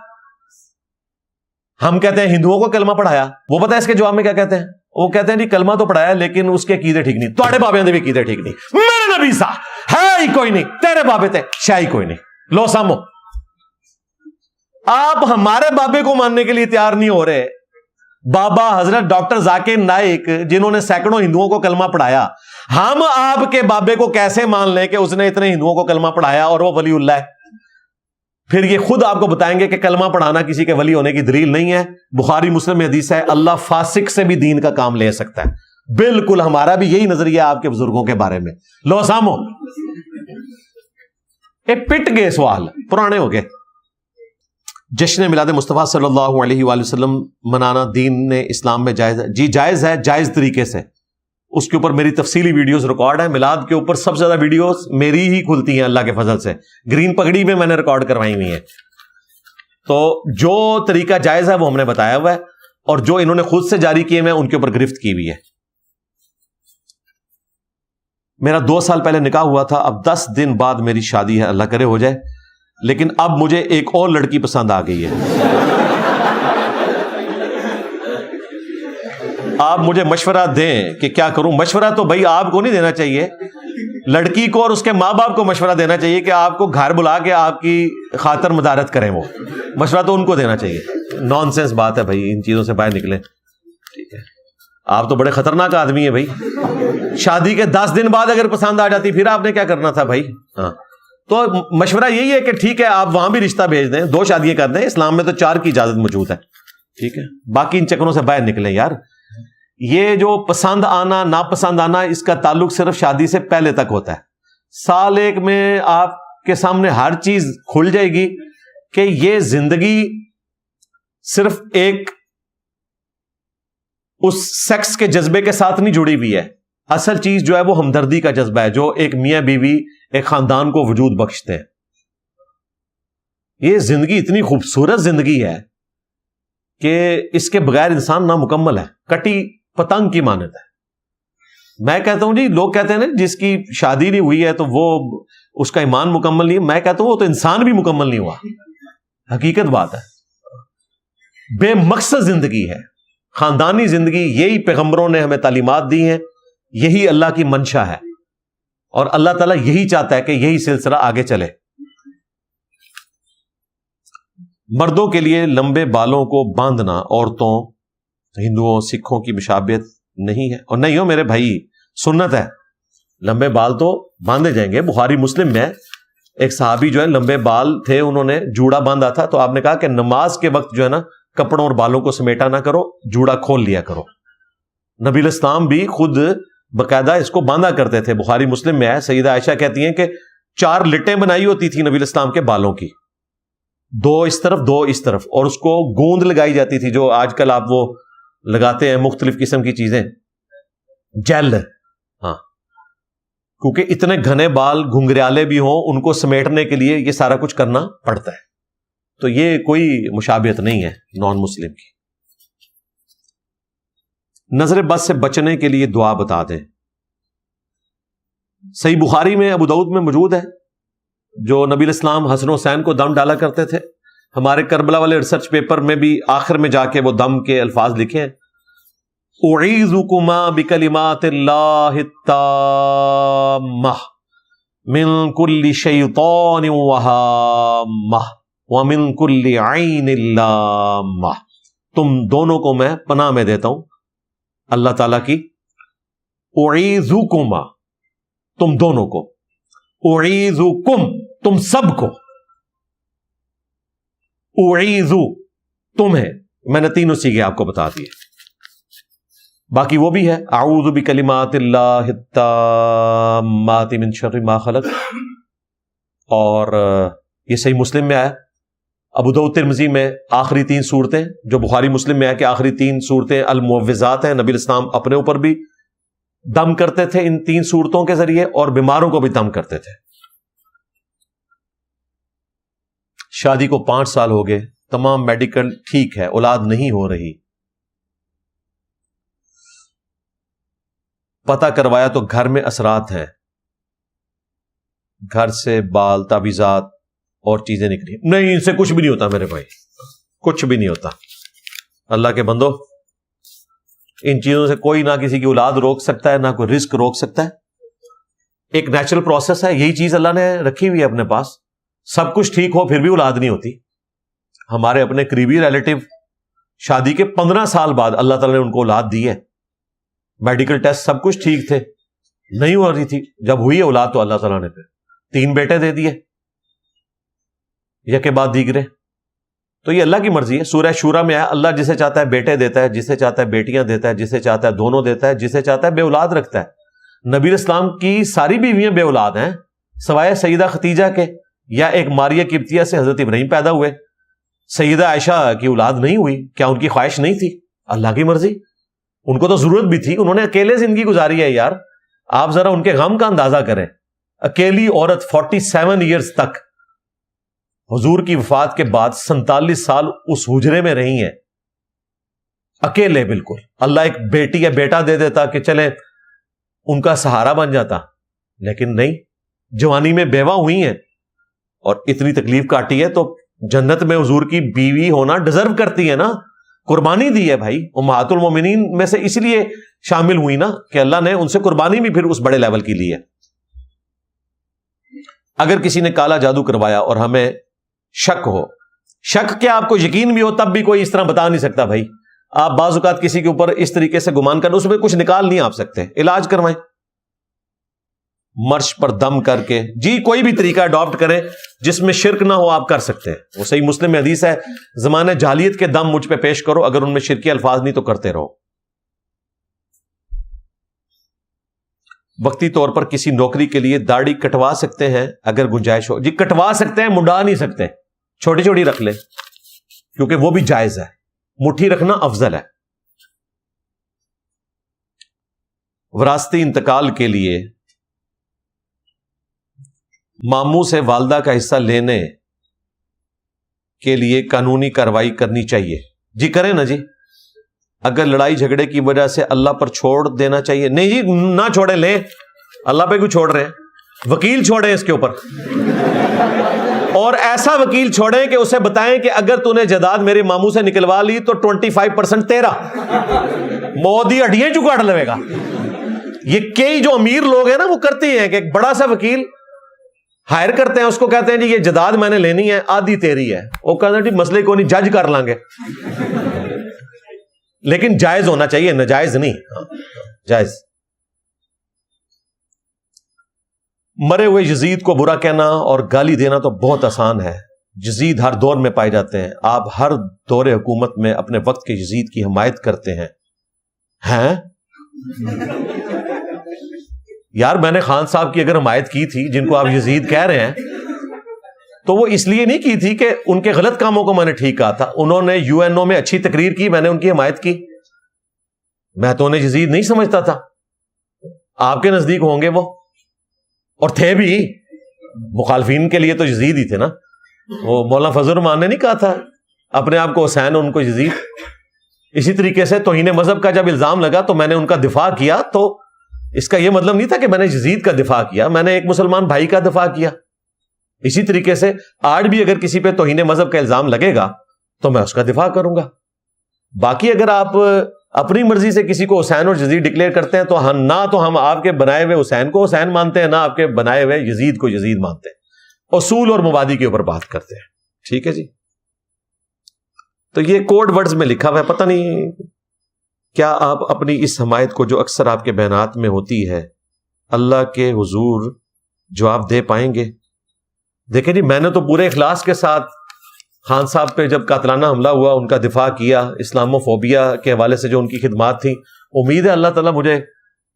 ہم کہتے ہیں ہندوؤں کو کلمہ پڑھایا. وہ پتہ ہے اس کے جواب میں کیا کہتے ہیں؟ وہ کہتے ہیں جی کلمہ تو پڑھایا لیکن اس کے عقیدے ٹھیک نہیں. تواڈے بابے دے بھی عقیدے ٹھیک نہیں. میرے نبی سا ہے ہی کوئی نہیں, تیرے بابے تے شاہی کوئی نہیں. لو سامو, آپ ہمارے بابے کو ماننے کے لیے تیار نہیں ہو رہے. بابا حضرت ڈاکٹر ذاکر نائک جنہوں نے سینکڑوں ہندوؤں کو کلمہ پڑھایا, ہم آپ کے بابے کو کیسے مان لیں کہ اس نے اتنے ہندوؤں کو کلمہ پڑھایا اور وہ ولی اللہ ہے؟ پھر یہ خود آپ کو بتائیں گے کہ کلمہ پڑھانا کسی کے ولی ہونے کی دلیل نہیں ہے. بخاری مسلم میں حدیث ہے اللہ فاسق سے بھی دین کا کام لے سکتا ہے. بالکل ہمارا بھی یہی نظریہ آپ کے بزرگوں کے بارے میں. لو سامو, پٹ گئے سوال پرانے ہو گئے. جشن میلاد مصطفیٰ صلی اللہ علیہ وآلہ وسلم منانا دین نے اسلام میں جائز ہے؟ جی جائز ہے, جائز طریقے سے. اس کے اوپر میری تفصیلی ویڈیوز ریکارڈ ہیں. میلاد کے اوپر سب سے زیادہ ویڈیوز میری ہی کھلتی ہیں اللہ کے فضل سے. گرین پگڑی میں نے ریکارڈ کروائی ہوئی ہیں. تو جو طریقہ جائز ہے وہ ہم نے بتایا ہوا ہے, اور جو انہوں نے خود سے جاری کیے ہیں ان کے اوپر گرفت کی ہوئی ہے. میرا 2 سال پہلے نکاح ہوا تھا, اب 10 دن بعد میری شادی ہے, اللہ کرے ہو جائے, لیکن اب مجھے ایک اور لڑکی پسند آ گئی ہے. آپ مجھے مشورہ دیں کہ کیا کروں. مشورہ تو بھائی آپ کو نہیں دینا چاہیے, لڑکی کو اور اس کے ماں باپ کو مشورہ دینا چاہیے کہ آپ کو گھر بلا کے آپ کی خاطر مدارت کریں. وہ مشورہ تو ان کو دینا چاہیے. نان سینس بات ہے بھائی, ان چیزوں سے باہر نکلیں. ٹھیک ہے, آپ تو بڑے خطرناک آدمی ہیں بھائی. شادی کے 10 دن بعد اگر پسند آ جاتی پھر آپ نے کیا کرنا تھا بھائی. ہاں, تو مشورہ یہی ہے کہ ٹھیک ہے آپ وہاں بھی رشتہ بھیج دیں, 2 شادیاں کر دیں. اسلام میں تو 4 کی اجازت موجود ہے. ٹھیک ہے, باقی ان چکروں سے باہر نکلیں یار. یہ جو پسند آنا ناپسند آنا اس کا تعلق صرف شادی سے پہلے تک ہوتا ہے. سال 1 میں آپ کے سامنے ہر چیز کھل جائے گی کہ یہ زندگی صرف ایک اس سیکس کے جذبے کے ساتھ نہیں جڑی ہوئی ہے. اصل چیز جو ہے وہ ہمدردی کا جذبہ ہے, جو ایک میاں بیوی ایک خاندان کو وجود بخشتے ہیں. یہ زندگی اتنی خوبصورت زندگی ہے کہ اس کے بغیر انسان نامکمل ہے, کٹی پتنگ کی مانند ہے. میں کہتا ہوں جی, لوگ کہتے ہیں نا جس کی شادی نہیں ہوئی ہے تو وہ اس کا ایمان مکمل نہیں ہے. میں کہتا ہوں وہ تو انسان بھی مکمل نہیں ہوا. حقیقت بات ہے, بے مقصد زندگی ہے, خاندانی زندگی. یہی پیغمبروں نے ہمیں تعلیمات دی ہیں, یہی اللہ کی منشا ہے, اور اللہ تعالیٰ یہی چاہتا ہے کہ یہی سلسلہ آگے چلے. مردوں کے لیے لمبے بالوں کو باندھنا عورتوں, ہندوؤں, سکھوں کی مشابہت نہیں ہے, اور نہیں ہو میرے بھائی, سنت ہے. لمبے بال تو باندھے جائیں گے. بخاری مسلم میں ایک صحابی جو ہے لمبے بال تھے, انہوں نے جوڑا باندھا تھا, تو آپ نے کہا کہ نماز کے وقت جو ہے نا کپڑوں اور بالوں کو سمیٹا نہ کرو, جوڑا کھول لیا کرو. نبی الاسلام بھی خود باقاعدہ اس کو باندھا کرتے تھے. بخاری مسلم میں ہے, سیدہ عائشہ کہتی ہیں کہ 4 لٹیں بنائی ہوتی تھی نبی الاسلام کے بالوں کی, 2 اس طرف 2 اس طرف, اور اس کو گوند لگائی جاتی تھی جو آج کل آپ وہ لگاتے ہیں مختلف قسم کی چیزیں, جیل. ہاں, کیونکہ اتنے گھنے بال گھنگریالے بھی ہوں, ان کو سمیٹنے کے لیے یہ سارا کچھ کرنا پڑتا ہے. تو یہ کوئی مشابہت نہیں ہے نان مسلم کی. نظر بد سے بچنے کے لیے دعا بتا دیں. صحیح بخاری میں, ابو داؤد میں موجود ہے, جو نبی الاسلام حسن و حسین کو دم ڈالا کرتے تھے. ہمارے کربلا والے ریسرچ پیپر میں بھی آخر میں جا کے وہ دم کے الفاظ لکھے ہیں, اعیذکما بکلمات اللہ التامہ من کل شیطان وہامہ ومن کل عین لامہ. تم دونوں کو میں پناہ میں دیتا ہوں اللہ تعالیٰ کی. اعیذکما, تم دونوں کو, اعیذکم, تم سب کو, اعیذ تمہیں, میں نے تینوں سیغے آپ کو بتا دیے. باقی وہ بھی ہے, اعوذ بکلمات اللہ التامات من شر ما خلق, اور یہ صحیح مسلم میں آیا. ابو داؤد ترمذی میں آخری 3 صورتیں, جو بخاری مسلم میں ہے کہ آخری 3 صورتیں المعوذات ہیں. نبی الاسلام اپنے اوپر بھی دم کرتے تھے ان 3 صورتوں کے ذریعے, اور بیماروں کو بھی دم کرتے تھے. شادی کو 5 سال ہو گئے, تمام میڈیکل ٹھیک ہے, اولاد نہیں ہو رہی. پتہ کروایا تو گھر میں اثرات ہیں, گھر سے بال, تعویذات اور چیزیں نکلی. نہیں, ان سے کچھ بھی نہیں ہوتا میرے بھائی, کچھ بھی نہیں ہوتا. اللہ کے بندو, ان چیزوں سے کوئی نہ کسی کی اولاد روک سکتا ہے، نہ کوئی رزق روک سکتا ہے. ایک نیچرل پروسیس ہے، یہی چیز اللہ نے رکھی ہوئی ہے اپنے پاس. سب کچھ ٹھیک ہو پھر بھی اولاد نہیں ہوتی. ہمارے اپنے قریبی ریلیٹو شادی کے 15 سال بعد اللہ تعالیٰ نے ان کو اولاد دی ہے. میڈیکل ٹیسٹ سب کچھ ٹھیک تھے، نہیں ہو رہی تھی. جب ہوئی ہے اولاد تو اللہ تعالیٰ نے پھر 3 بیٹے دے دیے یک کے بعد دیگرے. تو یہ اللہ کی مرضی ہے. سورہ شورا میں ہے اللہ جسے چاہتا ہے بیٹے دیتا ہے، جسے چاہتا ہے بیٹیاں دیتا ہے، جسے چاہتا ہے دونوں دیتا ہے، جسے چاہتا ہے بے اولاد رکھتا ہے. نبی اسلام کی ساری بیویاں بے اولاد ہیں سوائے سیدہ ختیجہ کے، یا ایک ماریہ قبطیہ سے حضرت ابراہیم پیدا ہوئے. سیدہ عائشہ کی اولاد نہیں ہوئی. کیا ان کی خواہش نہیں تھی؟ اللہ کی مرضی. ان کو تو ضرورت بھی تھی، انہوں نے اکیلے زندگی گزاری ہے یار. آپ ذرا ان کے غم کا اندازہ کریں. اکیلی عورت 47 ایئرز تک حضور کی وفات کے بعد 47 سال اس حجرے میں رہی ہیں اکیلے بالکل. اللہ ایک بیٹی یا بیٹا دے دیتا کہ چلے ان کا سہارا بن جاتا، لیکن نہیں. جوانی میں بیوہ ہوئی ہیں اور اتنی تکلیف کاٹی ہے تو جنت میں حضور کی بیوی ہونا ڈیزرو کرتی ہے نا. قربانی دی ہے بھائی. امہات المومنین میں سے اس لیے شامل ہوئی نا کہ اللہ نے ان سے قربانی بھی پھر اس بڑے لیول کی لی ہے. اگر کسی نے کالا جادو کروایا اور ہمیں شک ہو، شک کیا آپ کو یقین بھی ہو تب بھی کوئی اس طرح بتا نہیں سکتا بھائی. آپ بعض اوقات کسی کے اوپر اس طریقے سے گمان کر اس میں کچھ نکال نہیں آپ سکتے. علاج کروائیں مرش پر دم کر کے. جی کوئی بھی طریقہ اڈاپٹ کریں جس میں شرک نہ ہو آپ کر سکتے ہیں. وہ صحیح مسلم میں حدیث ہے زمانہ جاہلیت کے دم مجھ پہ پیش کرو، اگر ان میں شرکی الفاظ نہیں تو کرتے رہو. وقتی طور پر کسی نوکری کے لیے داڑھی کٹوا سکتے ہیں اگر گنجائش ہو. جی کٹوا سکتے ہیں، منڈا نہیں سکتے. چھوٹی چھوٹی رکھ لیں کیونکہ وہ بھی جائز ہے. مٹھی رکھنا افضل ہے. وراثتی انتقال کے لیے ماموں سے والدہ کا حصہ لینے کے لیے قانونی کارروائی کرنی چاہیے. جی کریں نا جی. اگر لڑائی جھگڑے کی وجہ سے اللہ پر چھوڑ دینا چاہیے. نہیں جی نہ چھوڑیں، لیں. اللہ پہ کیوں چھوڑ رہے ہیں؟ وکیل چھوڑیں اس کے اوپر، اور ایسا وکیل چھوڑیں کہ اسے بتائیں کہ اگر تو نے جائیداد میرے ماموں سے نکلوا لی تو 25% تیرا. مودی ہڈیاں چوں کاٹ لے گا. یہ کئی جو امیر لوگ ہیں نا وہ کرتے ہیں کہ ایک بڑا سا وکیل ہائر کرتے ہیں، اس کو کہتے ہیں جی یہ جائیداد میں نے لینی ہے، آدھی تیری ہے. وہ کہتے ہیں جی مسئلے کو نہیں، جج کر لیں گے. لیکن جائز ہونا چاہیے، ناجائز نہیں. جائز. مرے ہوئے یزید کو برا کہنا اور گالی دینا تو بہت آسان ہے. یزید ہر دور میں پائے جاتے ہیں. آپ ہر دور حکومت میں اپنے وقت کے یزید کی حمایت کرتے ہیں. یار میں نے خان صاحب کی اگر حمایت کی تھی جن کو آپ یزید کہہ رہے ہیں تو وہ اس لیے نہیں کی تھی کہ ان کے غلط کاموں کو میں نے ٹھیک کہا تھا. انہوں نے UNO میں اچھی تقریر کی، میں نے ان کی حمایت کی. میں تو انہیں یزید نہیں سمجھتا تھا. آپ کے نزدیک ہوں گے وہ، اور تھے بھی. مخالفین کے لیے تو یزید ہی تھے نا. وہ مولانا فضل الرحمان نے نہیں کہا تھا اپنے آپ کو حسین اور ان کو یزید. اسی طریقے سے توہین مذہب کا جب الزام لگا تو میں نے ان کا دفاع کیا. تو اس کا یہ مطلب نہیں تھا کہ میں نے یزید کا دفاع کیا، میں نے ایک مسلمان بھائی کا دفاع کیا. اسی طریقے سے آج بھی اگر کسی پہ توہین مذہب کا الزام لگے گا تو میں اس کا دفاع کروں گا. باقی اگر آپ اپنی مرضی سے کسی کو حسین اور یزید ڈکلیئر کرتے ہیں تو نہ تو ہم آپ کے بنائے ہوئے حسین کو حسین مانتے ہیں، نہ آپ کے بنائے ہوئے یزید کو یزید مانتے ہیں. اصول اور مبادی کے اوپر بات کرتے ہیں. ٹھیک ہے جی. تو یہ کوڈ ورڈز میں لکھا ہوا ہے. پتہ نہیں کیا آپ اپنی اس حمایت کو جو اکثر آپ کے بیانات میں ہوتی ہے اللہ کے حضور جواب دے پائیں گے؟ دیکھیں جی میں نے تو پورے اخلاص کے ساتھ خان صاحب پہ جب قاتلانہ حملہ ہوا ان کا دفاع کیا، اسلاموفوبیا کے حوالے سے جو ان کی خدمات تھیں. امید ہے اللہ تعالیٰ مجھے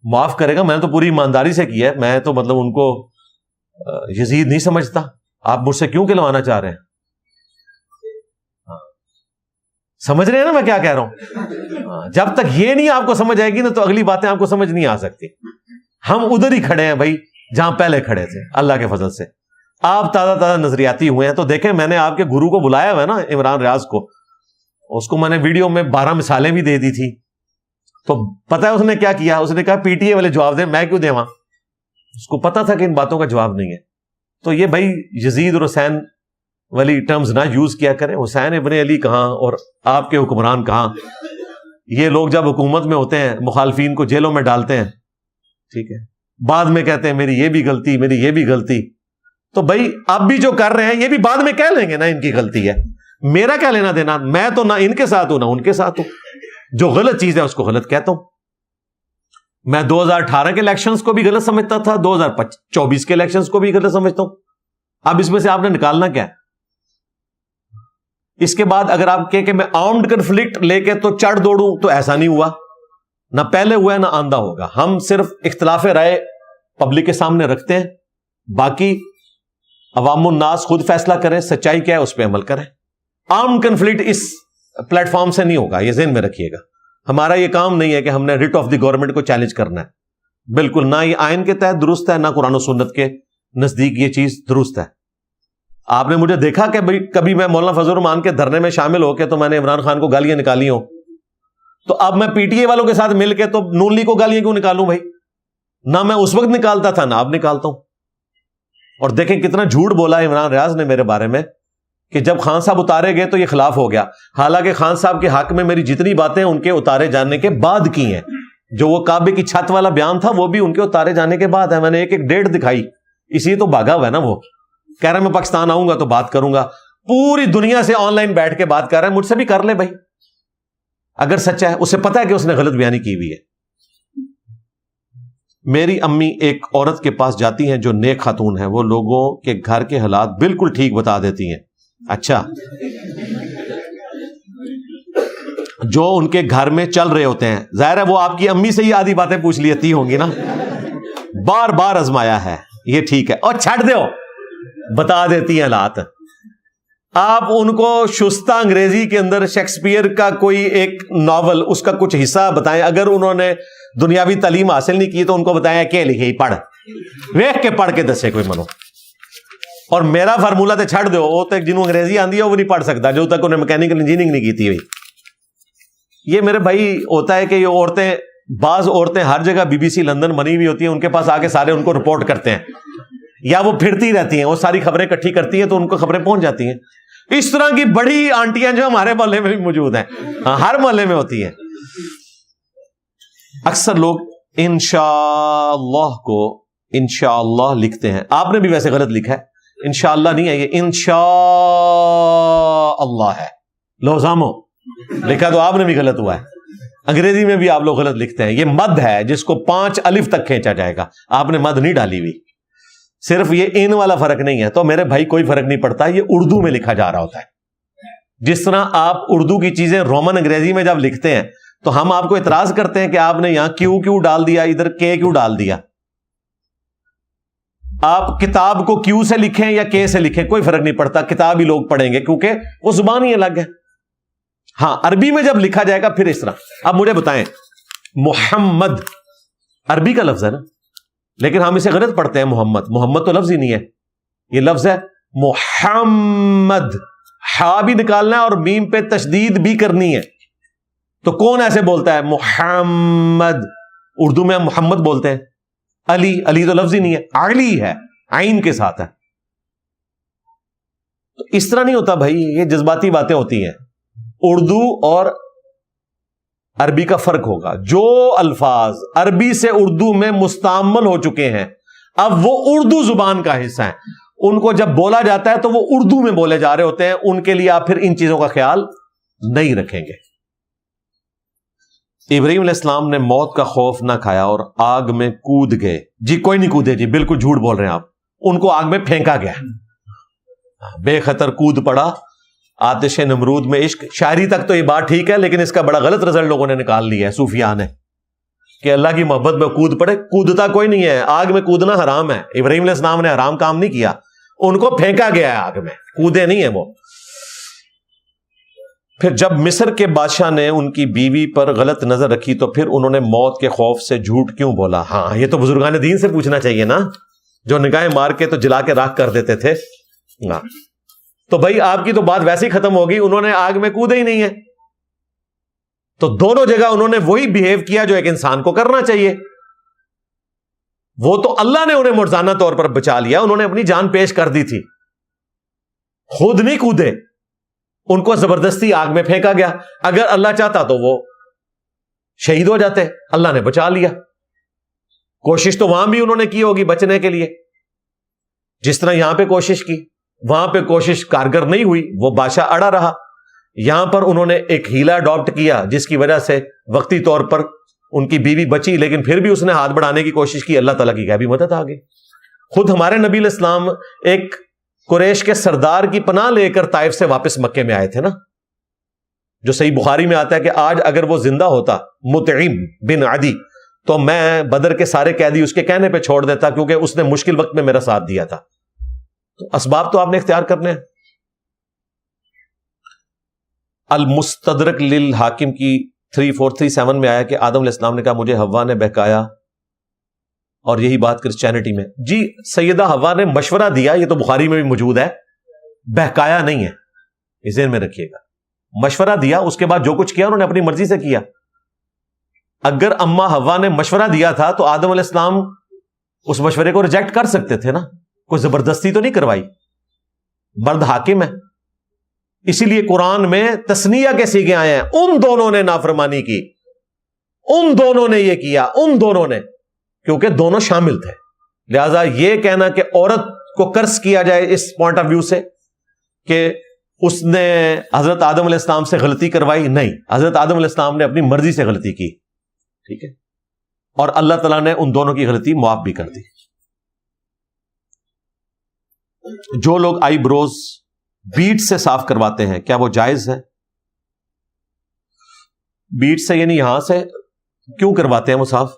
معاف کرے گا. میں نے تو پوری ایمانداری سے کیا ہے. میں تو مطلب ان کو یزید نہیں سمجھتا. آپ مجھ سے کیوں کہلوانا چاہ رہے ہیں؟ سمجھ رہے ہیں نا میں کیا کہہ رہا ہوں؟ جب تک یہ نہیں آپ کو سمجھ آئے گی نا تو اگلی باتیں آپ کو سمجھ نہیں آ سکتی. ہم ادھر ہی کھڑے ہیں بھائی جہاں پہلے کھڑے تھے اللہ کے فضل سے. آپ تازہ تازہ نظریاتی ہوئے ہیں. تو دیکھیں میں نے آپ کے گرو کو بلایا ہوا ہے نا، عمران ریاض کو. اس کو میں نے ویڈیو میں 12 مثالیں بھی دے دی تھی. تو پتہ ہے اس نے کیا کیا؟ اس نے کہا PTA والے جواب دیں، میں کیوں دیں وہاں. اس کو پتا تھا کہ ان باتوں کا جواب نہیں ہے. تو یہ بھائی یزید اور حسین والی ٹرمز نہ یوز کیا کریں. حسین ابن علی کہاں اور آپ کے حکمران کہاں. یہ لوگ جب حکومت میں ہوتے ہیں مخالفین کو جیلوں میں ڈالتے ہیں، ٹھیک ہے، بعد میں کہتے ہیں میری یہ بھی غلطی، میری یہ بھی غلطی. تو بھائی اب بھی جو کر رہے ہیں یہ بھی بعد میں کہہ لیں گے نا ان کی غلطی ہے. میرا کیا لینا دینا؟ میں تو نہ ان کے ساتھ ہوں نہ ان کے ساتھ ہوں. جو غلط چیز ہے اس کو غلط کہتا ہوں. میں 2018 کے الیکشنز کو بھی غلط سمجھتا تھا، 2024 کے الیکشنز کو بھی غلط سمجھتا ہوں. اب اس میں سے آپ نے نکالنا کیا ہے؟ اس کے بعد اگر آپ کہ میں آرمڈ کنفلکٹ لے کے تو چڑھ دوڑوں، تو ایسا نہیں ہوا، نہ پہلے ہوا ہے نہ آندہ ہوگا. ہم صرف اختلاف رائے پبلک کے سامنے رکھتے ہیں، باقی عوام الناس خود فیصلہ کریں، سچائی کیا ہے اس پہ عمل کریں. آرمڈ کنفلکٹ اس پلیٹ فارم سے نہیں ہوگا، یہ ذہن میں رکھیے گا. ہمارا یہ کام نہیں ہے کہ ہم نے ریٹ آف دی گورنمنٹ کو چیلنج کرنا ہے، بالکل نہ یہ آئین کے تحت درست ہے، نہ قرآن و سنت کے نزدیک یہ چیز درست ہے. آپ نے مجھے دیکھا کہ بھئی کبھی میں مولانا فضل الرحمان کے دھرنے میں شامل ہو کے تو میں نے عمران خان کو گالیاں نکالی ہوں، تو اب میں پی ٹی اے والوں کے ساتھ مل کے تو نون لیگ کو گالیاں کیوں نکالوں بھائی؟ نہ میں اس وقت نکالتا تھا نہ اب نکالتا ہوں. اور دیکھیں کتنا جھوٹ بولا عمران ریاض نے میرے بارے میں کہ جب خان صاحب اتارے گئے تو یہ خلاف ہو گیا. حالانکہ خان صاحب کے حق میں میری جتنی باتیں ان کے اتارے جانے کے بعد کی ہیں. جو وہ کعبے کی چھت والا بیان تھا وہ بھی ان کے اتارے جانے کے بعد ہے. میں نے ایک ڈیٹ دکھائی، اسی تو بھاگا ہوا ہے نا. وہ کہہ رہا ہے میں پاکستان آؤں گا تو بات کروں گا. پوری دنیا سے آن لائن بیٹھ کے بات کر رہا ہے. مجھ سے بھی کر لے بھائی اگر سچا ہے. اسے پتا ہے کہ اس نے غلط بیانی کی ہوئی ہے. میری امی ایک عورت کے پاس جاتی ہیں جو نیک خاتون ہے، وہ لوگوں کے گھر کے حالات بالکل ٹھیک بتا دیتی ہیں. اچھا، جو ان کے گھر میں چل رہے ہوتے ہیں، ظاہر ہے وہ آپ کی امی سے ہی آدھی باتیں پوچھ لیتی ہوں گی نا، بار بار آزمایا ہے، یہ ٹھیک ہے اور چھڑ دو، بتا دیتی ہیں حالات. آپ ان کو شستہ انگریزی کے اندر شیکسپیئر کا کوئی ایک ناول اس کا کچھ حصہ بتائیں. اگر انہوں نے دنیاوی تعلیم حاصل نہیں کی تو ان کو بتائیں کہ لکھے پڑھ، ویکھ کے پڑھ کے دسے کوئی منو. اور میرا فارمولا تو چھڑ دو، وہ تک جنہوں انگریزی آندی ہے وہ نہیں پڑھ سکتا جو تک انہیں میکینیکل انجینئرنگ نہیں کی تھی. یہ میرے بھائی ہوتا ہے کہ یہ عورتیں، بعض عورتیں ہر جگہ بی بی سی لندن بنی ہوئی ہوتی ہیں، ان کے پاس آ کے سارے ان کو رپورٹ کرتے ہیں، یا وہ پھرتی رہتی ہیں، وہ ساری خبریں اکٹھی کرتی ہیں تو ان کو خبریں پہنچ جاتی ہیں. اس طرح کی بڑی آنٹیاں جو ہمارے محلے میں بھی موجود ہیں، ہر محلے میں ہوتی ہیں. اکثر لوگ انشاءاللہ کو انشاءاللہ لکھتے ہیں. آپ نے بھی ویسے غلط لکھا ہے، انشاءاللہ نہیں ہے، یہ انشاءاللہ ہے. لوزامو لکھا تو آپ نے بھی غلط ہوا ہے. انگریزی میں بھی آپ لوگ غلط لکھتے ہیں. یہ مد ہے جس کو 5 الف تک کھینچا جائے گا، آپ نے مد نہیں ڈالی ہوئی. صرف یہ ان والا فرق نہیں ہے. تو میرے بھائی کوئی فرق نہیں پڑتا، یہ اردو میں لکھا جا رہا ہوتا ہے. جس طرح آپ اردو کی چیزیں رومن انگریزی میں جب لکھتے ہیں تو ہم آپ کو اعتراض کرتے ہیں کہ آپ نے یہاں کیوں ڈال دیا، ادھر کے کیوں ڈال دیا. آپ کتاب کو کیوں سے لکھیں یا کے سے لکھیں کوئی فرق نہیں پڑتا، کتاب ہی لوگ پڑھیں گے کیونکہ وہ زبان ہی الگ ہے. ہاں عربی میں جب لکھا جائے گا پھر اس طرح. اب مجھے بتائیں، محمد عربی کا لفظ ہے نا، لیکن ہم اسے غلط پڑھتے ہیں محمد. محمد تو لفظ ہی نہیں ہے، یہ لفظ ہے محمد. ہا بھی نکالنا ہے اور میم پہ تشدید بھی کرنی ہے. تو کون ایسے بولتا ہے محمد؟ اردو میں ہم محمد بولتے ہیں. علی تو لفظ ہی نہیں ہے، علی ہے، عین کے ساتھ ہے. تو اس طرح نہیں ہوتا بھائی، یہ جذباتی باتیں ہوتی ہیں. اردو اور عربی کا فرق ہوگا. جو الفاظ عربی سے اردو میں مستعمل ہو چکے ہیں اب وہ اردو زبان کا حصہ ہیں، ان کو جب بولا جاتا ہے تو وہ اردو میں بولے جا رہے ہوتے ہیں. ان کے لیے آپ پھر ان چیزوں کا خیال نہیں رکھیں گے. ابراہیم علیہ السلام نے موت کا خوف نہ کھایا اور آگ میں کود گئے. جی کوئی نہیں کودے، جی بالکل جھوٹ بول رہے ہیں آپ. ان کو آگ میں پھینکا گیا، بے خطر کود پڑا. آتش نمرود میں عشق، شاعری تک تو یہ بات ٹھیک ہے، لیکن اس کا بڑا غلط رزلٹ لوگوں نے نکال لیا ہے صوفیاء نے کہ اللہ کی محبت میں کود پڑے. کودتا کوئی نہیں ہے، آگ میں کودنا حرام ہے. ابراہیم علیہ السلام نے حرام کام نہیں کیا، ان کو پھینکا گیا ہے آگ میں، کودے نہیں ہیں وہ. پھر جب مصر کے بادشاہ نے ان کی بیوی پر غلط نظر رکھی تو پھر انہوں نے موت کے خوف سے جھوٹ کیوں بولا؟ ہاں یہ تو بزرگان دین سے پوچھنا چاہیے نا، جو نگاہیں مار کے تو جلا کے راکھ کر دیتے تھے. ہاں تو بھائی آپ کی تو بات ویسے ہی ختم ہوگی، انہوں نے آگ میں کودے ہی نہیں ہے. تو دونوں جگہ انہوں نے وہی بیہیو کیا جو ایک انسان کو کرنا چاہیے. وہ تو اللہ نے انہیں مرزانہ طور پر بچا لیا، انہوں نے اپنی جان پیش کر دی تھی، خود نہیں کودے. ان کو زبردستی آگ میں پھینکا گیا. اگر اللہ چاہتا تو وہ شہید ہو جاتے, اللہ نے بچا لیا. کوشش تو وہاں بھی انہوں نے کی ہوگی بچنے کے لیے, جس طرح یہاں پہ کوشش کی. وہاں پہ کوشش کارگر نہیں ہوئی, وہ بادشاہ اڑا رہا. یہاں پر انہوں نے ایک ہیلا اڈاپٹ کیا جس کی وجہ سے وقتی طور پر ان کی بیوی بچی, لیکن پھر بھی اس نے ہاتھ بڑھانے کی کوشش کی, اللہ تعالیٰ کی غیبی مدد آ گئی. خود ہمارے نبی علیہ السلام ایک قریش کے سردار کی پناہ لے کر طائف سے واپس مکے میں آئے تھے نا, جو صحیح بخاری میں آتا ہے کہ آج اگر وہ زندہ ہوتا مطعم بن عدی تو میں بدر کے سارے قیدی اس کے کہنے پہ چھوڑ دیتا, کیونکہ اس نے مشکل وقت میں میرا ساتھ دیا تھا. تو اسباب تو آپ نے اختیار کرنے ہیں. المستدرک للحاکم کی 3437 میں آیا کہ آدم علیہ السلام نے کہا مجھے حوا نے بہکایا, اور یہی بات کرسچینٹی میں. جی سیدہ حوا نے مشورہ دیا, یہ تو بخاری میں بھی موجود ہے, بہکایا نہیں ہے, اس ذہن میں رکھیے گا. مشورہ دیا, اس کے بعد جو کچھ کیا انہوں نے اپنی مرضی سے کیا. اگر اما حوا نے مشورہ دیا تھا تو آدم علیہ السلام اس مشورے کو ریجیکٹ کر سکتے تھے نا, کوئی زبردستی تو نہیں کروائی. مرد حاکم ہے, اسی لیے قرآن میں تسنیہ کے صیغے آئے ہیں. ان دونوں نے نافرمانی کی, ان دونوں نے یہ کیا, ان دونوں نے, کیونکہ دونوں شامل تھے. لہذا یہ کہنا کہ عورت کو کرس کیا جائے اس پوائنٹ آف ویو سے کہ اس نے حضرت آدم علیہ السلام سے غلطی کروائی, نہیں, حضرت آدم علیہ السلام نے اپنی مرضی سے غلطی کی, ٹھیک ہے, اور اللہ تعالیٰ نے ان دونوں کی غلطی معاف بھی کر دی. جو لوگ آئی بروز بیٹ سے صاف کرواتے ہیں کیا وہ جائز ہے؟ بیٹ سے یعنی یہاں سے کیوں کرواتے ہیں وہ صاف؟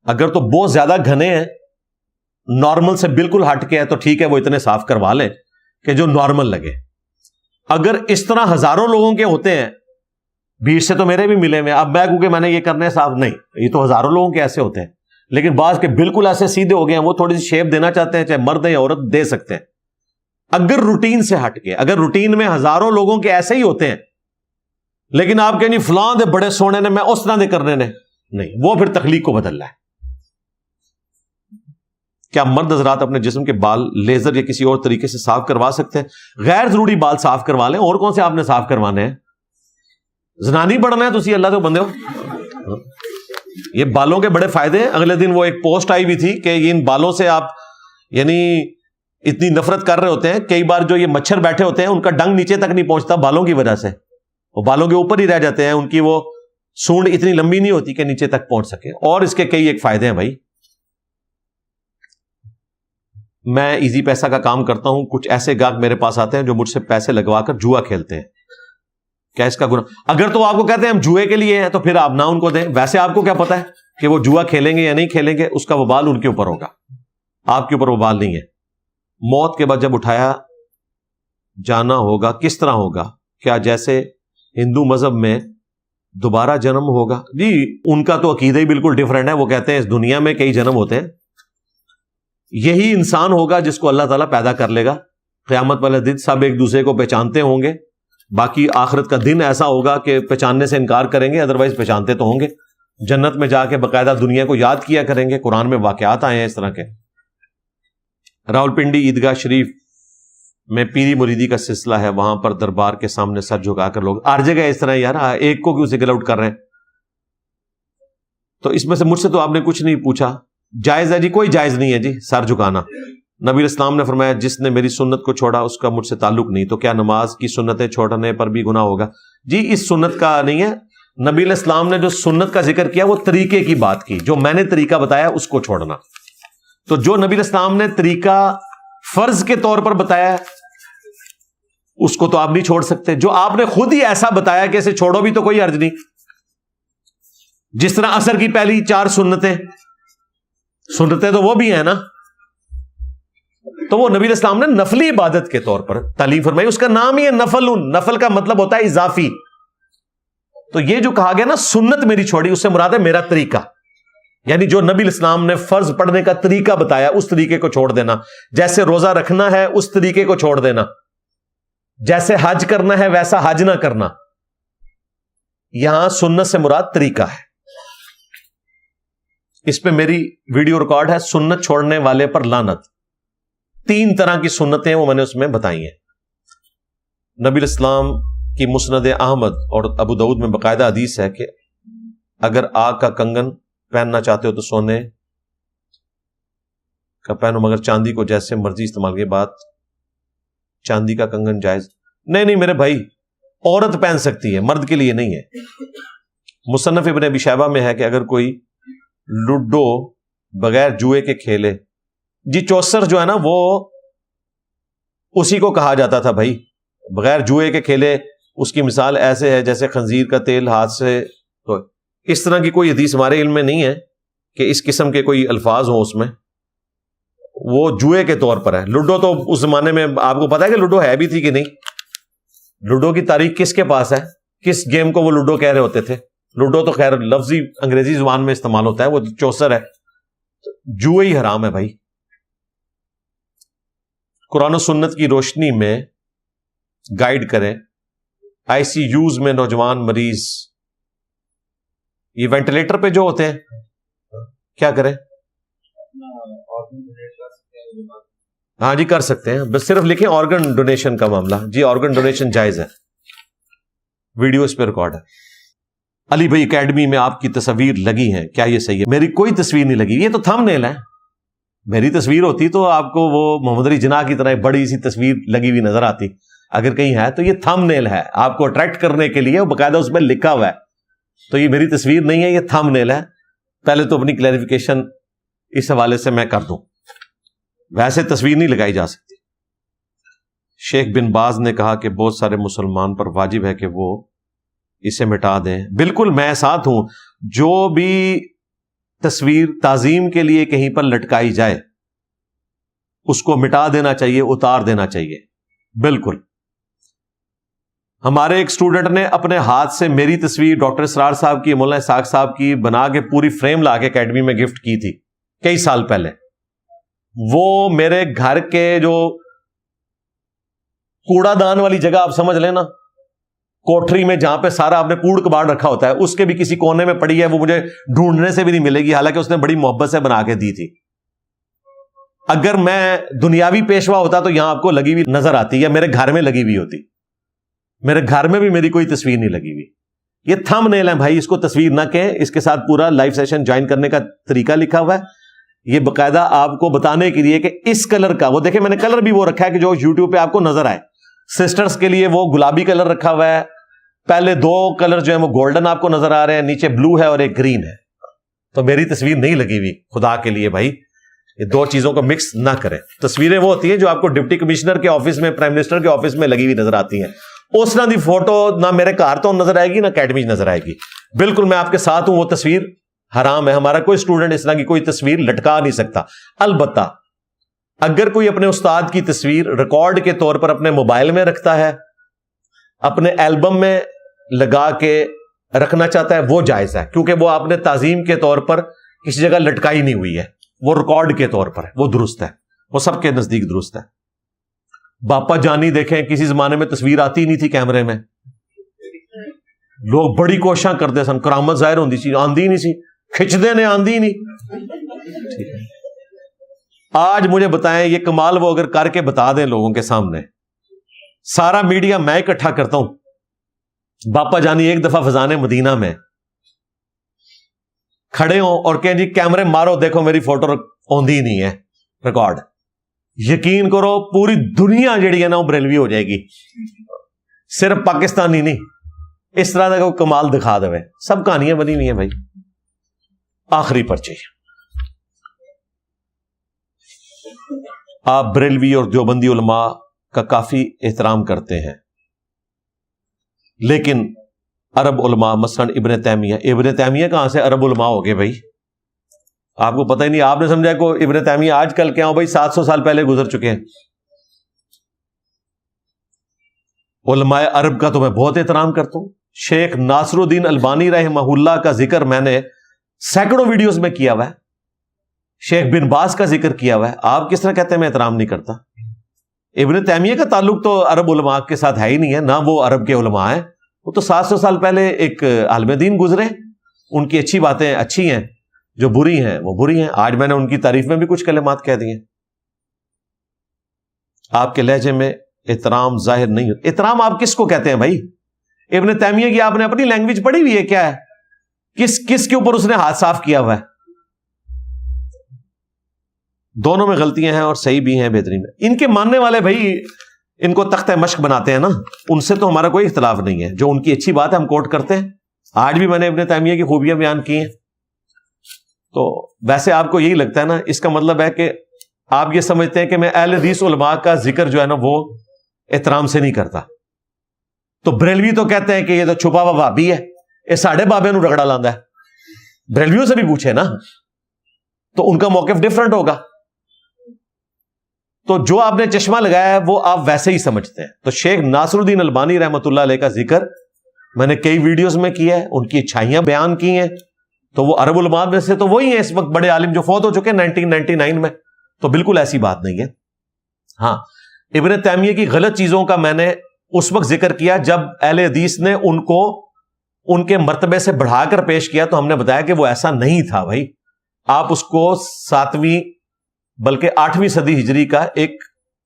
اگر تو بہت زیادہ گھنے ہیں, نارمل سے بالکل ہٹ کے ہے تو ٹھیک ہے, وہ اتنے صاف کروا لیں کہ جو نارمل لگے. اگر اس طرح ہزاروں لوگوں کے ہوتے ہیں, بیٹ سے تو میرے بھی ملے میں, اب میں کیونکہ میں نے یہ کرنے صاف نہیں, یہ تو ہزاروں لوگوں کے ایسے ہوتے ہیں, لیکن بعض کے بالکل ایسے سیدھے ہو گئے ہیں, وہ تھوڑی سی شیپ دینا چاہتے ہیں, چاہے مرد یا عورت دے سکتے ہیں. اگر روٹین سے ہٹ کے, اگر روٹین میں ہزاروں لوگوں کے ایسے ہی ہوتے ہیں, لیکن آپ کہیں فلاں دے بڑے سونے نے, میں اس طرح دے کرنے نے, نہیں, وہ پھر تخلیق کو بدل رہا ہے. کیا مرد حضرات اپنے جسم کے بال لیزر یا کسی اور طریقے سے صاف کروا سکتے ہیں؟ غیر ضروری بال صاف کروا لیں, اور کون سے آپ نے صاف کروانے ہیں؟ زنانی بڑھنا ہے تو اسی اللہ سے بندے ہو. یہ بالوں کے بڑے فائدے ہیں. اگلے دن وہ ایک پوسٹ آئی بھی تھی کہ ان بالوں سے آپ یعنی اتنی نفرت کر رہے ہوتے ہیں, کئی بار جو یہ مچھر بیٹھے ہوتے ہیں ان کا ڈنگ نیچے تک نہیں پہنچتا بالوں کی وجہ سے, وہ بالوں کے اوپر ہی رہ جاتے ہیں, ان کی وہ سونڈ اتنی لمبی نہیں ہوتی کہ نیچے تک پہنچ سکے. اور اس کے کئی ایک فائدے ہیں بھائی. میں ایزی پیسہ کا کام کرتا ہوں, کچھ ایسے گاہک میرے پاس آتے ہیں جو مجھ سے پیسے لگوا کر جوا کھیلتے ہیں, کیا اس کا گناہ؟ اگر تو آپ کو کہتے ہیں ہم جوئے کے لیے ہیں تو پھر آپ نہ ان کو دیں. ویسے آپ کو کیا پتا ہے کہ وہ جوا کھیلیں گے یا نہیں کھیلیں گے, اس کا وبال ان کے اوپر ہوگا, آپ کے اوپر وبال نہیں ہے. موت کے بعد جب اٹھایا جانا ہوگا کس طرح ہوگا؟ کیا جیسے ہندو مذہب میں دوبارہ جنم ہوگا؟ جی ان کا تو عقیدہ ہی بالکل ڈیفرنٹ ہے. وہ کہتے ہیں اس دنیا میں کئی جنم ہوتے ہیں, یہی انسان ہوگا جس کو اللہ تعالیٰ پیدا کر لے گا. قیامت والے دن سب ایک دوسرے کو پہچانتے ہوں گے, باقی آخرت کا دن ایسا ہوگا کہ پہچاننے سے انکار کریں گے, ادروائز پہچانتے تو ہوں گے. جنت میں جا کے باقاعدہ دنیا کو یاد کیا کریں گے. قرآن میں واقعات آئے ہیں اس طرح کے. راولپنڈی عیدگاہ شریف میں پیری مریدی کا سلسلہ ہے, وہاں پر دربار کے سامنے سر جھکا کر لوگ, ہر جگہ اس طرح یار, ایک کو کیوں سنگل آؤٹ کر رہے ہیں؟ تو اس میں سے مجھ سے تو آپ نے کچھ نہیں پوچھا. جائز ہے جی؟ کوئی جائز نہیں ہے جی سر جھکانا. نبی اسلام نے فرمایا جس نے میری سنت کو چھوڑا اس کا مجھ سے تعلق نہیں. تو کیا نماز کی سنتیں چھوڑنے پر بھی گناہ ہوگا؟ جی اس سنت کا نہیں ہے. نبی علیہ السلام نے جو سنت کا ذکر کیا وہ طریقے کی بات کی, جو میں نے طریقہ بتایا اس کو چھوڑنا. تو جو نبی علیہ السلام نے طریقہ فرض کے طور پر بتایا اس کو تو آپ نہیں چھوڑ سکتے. جو آپ نے خود ہی ایسا بتایا کہ اسے چھوڑو بھی تو کوئی حرج نہیں. جس طرح عصر کی پہلی 4 سنتیں تو وہ بھی ہیں نا, تو وہ نبی علیہ السلام نے نفلی عبادت کے طور پر تعلیم فرمائی. اس کا نام ہی ہے نفل. نفل کا مطلب ہوتا ہے اضافی. تو یہ جو کہا گیا نا سنت میری چھوڑی, اس سے مراد ہے میرا طریقہ, یعنی جو نبی علیہ السلام نے فرض پڑھنے کا طریقہ بتایا اس طریقے کو چھوڑ دینا. جیسے روزہ رکھنا ہے اس طریقے کو چھوڑ دینا, جیسے حج کرنا ہے ویسا حج نہ کرنا. یہاں سنت سے مراد طریقہ ہے. اس پہ میری ویڈیو ریکارڈ ہے, سنت چھوڑنے والے پر لعنت. 3 طرح کی سنتیں وہ میں نے اس میں بتائی ہیں. نبی علیہ السلام کی مسند احمد اور ابو داؤد میں باقاعدہ حدیث ہے کہ اگر آگ کا کنگن پہننا چاہتے ہو تو سونے کا پہنو مگر چاندی کو جیسے مرضی استعمال کی. بات چاندی کا کنگن جائز نہیں میرے بھائی, عورت پہن سکتی ہے, مرد کے لیے نہیں ہے. مصنف ابن ابی شیبہ میں ہے کہ اگر کوئی لوڈو بغیر جوئے کے کھیلے, جی چوسر جو ہے نا وہ اسی کو کہا جاتا تھا بھائی, بغیر جوئے کے کھیلے. اس کی مثال ایسے ہے جیسے خنزیر کا تیل ہاتھ سے, تو اس طرح کی کوئی حدیث ہمارے علم میں نہیں ہے کہ اس قسم کے کوئی الفاظ ہوں اس میں. وہ جوئے کے طور پر ہے. لوڈو تو اس زمانے میں آپ کو پتا ہے کہ لوڈو ہے بھی تھی کہ نہیں. لوڈو کی تاریخ کس کے پاس ہے, کس گیم کو وہ لوڈو کہہ رہے ہوتے تھے. لوڈو تو خیر لفظی انگریزی زبان میں استعمال ہوتا ہے, وہ چوسر ہے. جوئے ہی حرام ہے بھائی. قرآن و سنت کی روشنی میں گائیڈ کریں. آئی سی یوز میں نوجوان مریض یہ وینٹیلیٹر پہ جو ہوتے ہیں کیا کریں؟ ہاں جی کر سکتے ہیں, بس صرف لکھیں آرگن ڈونیشن کا معاملہ. جی آرگن ڈونیشن جائز ہے. ویڈیو اس پہ ریکارڈ ہے. علی بھائی اکیڈمی میں آپ کی تصویر لگی ہیں, کیا یہ صحیح ہے؟ میری کوئی تصویر نہیں لگی, یہ تو تھم نیل ہے. میری تصویر ہوتی تو آپ کو وہ محمد علی جناح کی طرح بڑی سی تصویر لگی ہوئی نظر آتی. اگر کہیں ہے تو یہ تھم نیل ہے, آپ کو اٹریکٹ کرنے کے لیے باقاعدہ اس میں لکھا ہوا ہے. تو یہ میری تصویر نہیں ہے, یہ تھم نیل ہے. پہلے تو اپنی کلیریفیکیشن اس حوالے سے میں کر دوں, ویسے تصویر نہیں لگائی جا سکتی. شیخ بن باز نے کہا کہ بہت سارے مسلمان پر واجب ہے کہ وہ اسے مٹا دیں. بالکل میں ساتھ ہوں. جو بھی تصویر تعظیم کے لیے کہیں پر لٹکائی جائے اس کو مٹا دینا چاہیے, اتار دینا چاہیے. بالکل. ہمارے ایک اسٹوڈنٹ نے اپنے ہاتھ سے میری تصویر ڈاکٹر اسرار صاحب کی, مولانا اسحاق صاحب کی بنا کے پوری فریم لا کے اکیڈمی میں گفٹ کی تھی کئی سال پہلے. وہ میرے گھر کے جو کوڑا دان والی جگہ آپ سمجھ لیں نا, کوٹری میں جہاں پہ سارا آپ نے کوڑ کباڑ رکھا ہوتا ہے, اس کے بھی کسی کونے میں پڑی ہے. وہ مجھے ڈھونڈنے سے بھی نہیں ملے گی, حالانکہ اس نے بڑی محبت سے بنا کے دی تھی. اگر میں دنیاوی پیشوا ہوتا تو یہاں آپ کو لگی ہوئی نظر آتی, یا میرے گھر میں لگی ہوئی ہوتی. میرے گھر میں بھی میری کوئی تصویر نہیں لگی ہوئی. یہ تھم نیل ہے بھائی, اس کو تصویر نہ کہیں. اس کے ساتھ پورا لائیو سیشن جوائن کرنے کا طریقہ لکھا ہوا ہے. یہ باقاعدہ آپ کو بتانے کے لیے کہ اس کلر کا, وہ دیکھیں میں نے کلر بھی وہ رکھا ہے کہ جو یوٹیوب پہ آپ کو نظر آئے. سسٹرز کے لیے وہ گلابی کلر رکھا ہوا ہے. پہلے 2 کلر جو ہیں وہ گولڈن آپ کو نظر آ رہے ہیں, نیچے بلو ہے اور ایک گرین ہے. تو میری تصویر نہیں لگی ہوئی, خدا کے لیے بھائی یہ 2 چیزوں کو مکس نہ کریں. تصویریں وہ ہوتی ہیں جو آپ کو ڈپٹی کمشنر کے آفس میں, پرائم منسٹر کے آفس میں لگی ہوئی نظر آتی ہیں. اس طرح دی فوٹو نہ میرے گھر تو نظر آئے گی نہ اکیڈمی نظر آئے گی. بالکل میں آپ کے ساتھ ہوں, وہ تصویر حرام ہے. ہمارا کوئی اسٹوڈنٹ اس طرح کی کوئی تصویر لٹکا نہیں سکتا. البتہ اگر کوئی اپنے استاد کی تصویر ریکارڈ کے طور پر اپنے موبائل میں رکھتا ہے, اپنے البم میں لگا کے رکھنا چاہتا ہے, وہ جائز ہے, کیونکہ وہ آپ نے تعظیم کے طور پر کسی جگہ لٹکائی نہیں ہوئی ہے, وہ ریکارڈ کے طور پر ہے, وہ درست ہے, وہ سب کے نزدیک درست ہے. باپا جانی دیکھیں, کسی زمانے میں تصویر آتی نہیں تھی کیمرے میں, لوگ بڑی کوششاں کرتے سن, کرامت ظاہر ہوندی سی, آندی نہیں سی, کھچ دینے آندی نہیں. آج مجھے بتائیں یہ کمال وہ اگر کر کے بتا دیں لوگوں کے سامنے, سارا میڈیا میں اکٹھا کرتا ہوں, باپا جانی ایک دفعہ فضان مدینہ میں کھڑے ہوں اور کہیں جی کیمرے مارو, دیکھو میری فوٹو آندی نہیں ہے ریکارڈ, یقین کرو پوری دنیا جڑی ہے نا وہ بریلوی ہو جائے گی, صرف پاکستانی نہیں. اس طرح کا کمال دکھا دے. سب کہانیاں بنی ہوئی ہیں بھائی. آخری پرچی, آپ بریلوی اور دیوبندی علماء کا کافی احترام کرتے ہیں, لیکن عرب علماء مثلا ابن تیمیہ کہاں سے عرب علماء ہو گئے بھائی؟ آپ کو پتہ ہی نہیں. آپ نے سمجھا کہ ابن تیمیہ آج کل کیا ہو بھائی, 700 سال پہلے گزر چکے ہیں. علماء عرب کا تو میں بہت احترام کرتا ہوں. شیخ ناصر الدین البانی رحمہ اللہ کا ذکر میں نے سینکڑوں ویڈیوز میں کیا ہوا ہے, شیخ بن باز کا ذکر کیا ہوا ہے. آپ کس طرح کہتے ہیں میں احترام نہیں کرتا؟ ابن تیمیہ کا تعلق تو عرب علماء کے ساتھ ہے ہی نہیں ہے, نہ وہ عرب کے علماء ہیں. وہ تو 700 سال پہلے ایک عالم دین گزرے, ان کی اچھی باتیں اچھی ہیں, جو بری ہیں وہ بری ہیں. آج میں نے ان کی تعریف میں بھی کچھ کلمات کہہ دی ہیں. آپ کے لہجے میں احترام ظاہر نہیں ہوتا. احترام آپ کس کو کہتے ہیں بھائی؟ ابن تیمیہ کی آپ نے اپنی لینگویج پڑھی ہوئی ہے کیا ہے کس کے اوپر اس نے ہاتھ صاف کیا ہوا ہے؟ دونوں میں غلطیاں ہیں اور صحیح بھی ہیں بہترین ہے. ان کے ماننے والے بھائی ان کو تختہ مشق بناتے ہیں نا, ان سے تو ہمارا کوئی اختلاف نہیں ہے. جو ان کی اچھی بات ہے ہم کوٹ کرتے ہیں. آج بھی میں نے ابن تیمیہ کی خوبیاں بیان کی ہیں. تو ویسے آپ کو یہی لگتا ہے نا, اس کا مطلب ہے کہ آپ یہ سمجھتے ہیں کہ میں اہل حدیث علماء کا ذکر جو ہے نا وہ احترام سے نہیں کرتا. تو بریلوی تو کہتے ہیں کہ یہ تو چھپا ہوا وہابی ہے, یہ ساڑھے بابے نو رگڑا لاندا ہے. بریلویوں سے بھی پوچھے نا, تو ان کا موقف ڈفرنٹ ہوگا. تو جو آپ نے چشمہ لگایا ہے وہ آپ ویسے ہی سمجھتے ہیں. تو شیخ ناصر الدین البانی رحمۃ اللہ علیہ کا ذکر میں نے کئی ویڈیوز میں کیا ہے, ان کی اچھائیاں بیان کی ہیں. تو وہ عرب علماء میں سے تو وہی ہیں اس وقت بڑے عالم جو فوت ہو چکے ہیں 1999 میں. تو بالکل ایسی بات نہیں ہے. ہاں, ابن تیمیہ کی غلط چیزوں کا میں نے اس وقت ذکر کیا جب اہل حدیث نے ان کو ان کے مرتبے سے بڑھا کر پیش کیا, تو ہم نے بتایا کہ وہ ایسا نہیں تھا بھائی. آپ اس کو 7ویں بلکہ 8ویں صدی ہجری کا ایک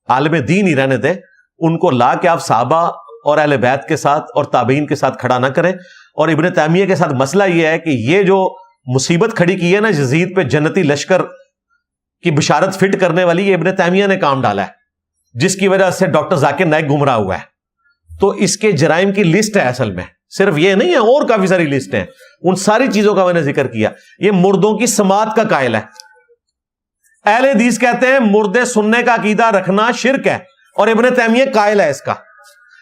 عالم دین ہی رہنے دیں. ان کو لا کے آپ صحابہ اور اہل بیت کے ساتھ اور تابعین کے ساتھ کھڑا نہ کریں. اور ابن تیمیہ کے ساتھ مسئلہ یہ ہے کہ یہ جو مصیبت کھڑی کی ہے نا یزید پہ جنتی لشکر کی بشارت فٹ کرنے والی, یہ ابن تیمیہ نے کام ڈالا ہے, جس کی وجہ سے ڈاکٹر ذاکر نائک گمراہ ہوا ہے. تو اس کے جرائم کی لسٹ ہے, اصل میں صرف یہ نہیں ہے, اور کافی ساری لسٹ ہیں. ان ساری چیزوں کا میں نے ذکر کیا. یہ مردوں کی سماعت کا قائل ہے. اہل حدیث کہتے ہیں مردے سننے کا عقیدہ رکھنا شرک ہے, اور ابن تیمیہ قائل ہے اس کا.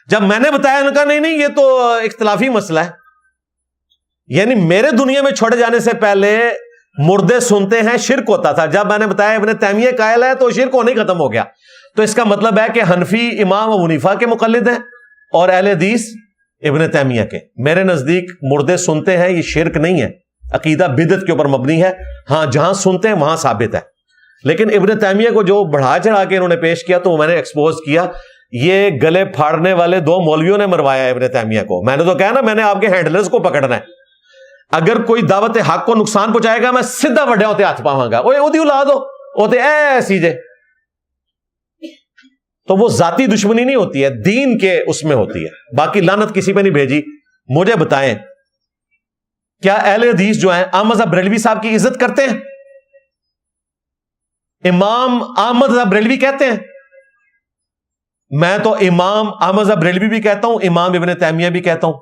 جب میں نے بتایا ان کا نہیں یہ تو اختلافی مسئلہ ہے, یعنی میرے دنیا میں چھوڑے جانے سے پہلے مردے سنتے ہیں شرک ہوتا تھا. جب میں نے بتایا ابن تیمیہ قائل ہے تو شرک ہونے ختم ہو گیا. تو اس کا مطلب ہے کہ حنفی امام ابو حنیفہ کے مقلد ہیں اور اہل حدیث ابن تیمیہ کے. میرے نزدیک مردے سنتے ہیں یہ شرک نہیں ہے, عقیدہ بدعت کے اوپر مبنی ہے. ہاں جہاں سنتے ہیں وہاں ثابت ہے. لیکن ابن تیمیہ کو جو بڑھا چڑھا کے انہوں نے پیش کیا تو میں نے ایکسپوز کیا. یہ گلے پھاڑنے والے 2 مولویوں نے مروایا ابن تیمیہ کو. میں نے تو کہا نا میں نے آپ کے ہینڈلرز کو پکڑنا ہے. اگر کوئی دعوت حق کو نقصان پہنچائے گا میں سیدھا وڈیا ہوتے ہاتھ پاواں گا. اوے اودی اولاد ہو ہوتے ایسی جے. تو وہ ذاتی دشمنی نہیں ہوتی ہے, دین کے اس میں ہوتی ہے. باقی لعنت کسی پہ نہیں بھیجی. مجھے بتائیں کیا اہل حدیث جو ہیں احمد صاحب بریلوی صاحب کی عزت کرتے ہیں؟ امام احمد صاحب بریلوی کہتے ہیں. میں تو امام احمد صاحب بریلوی بھی کہتا ہوں, امام ابن تیمیہ بھی کہتا ہوں.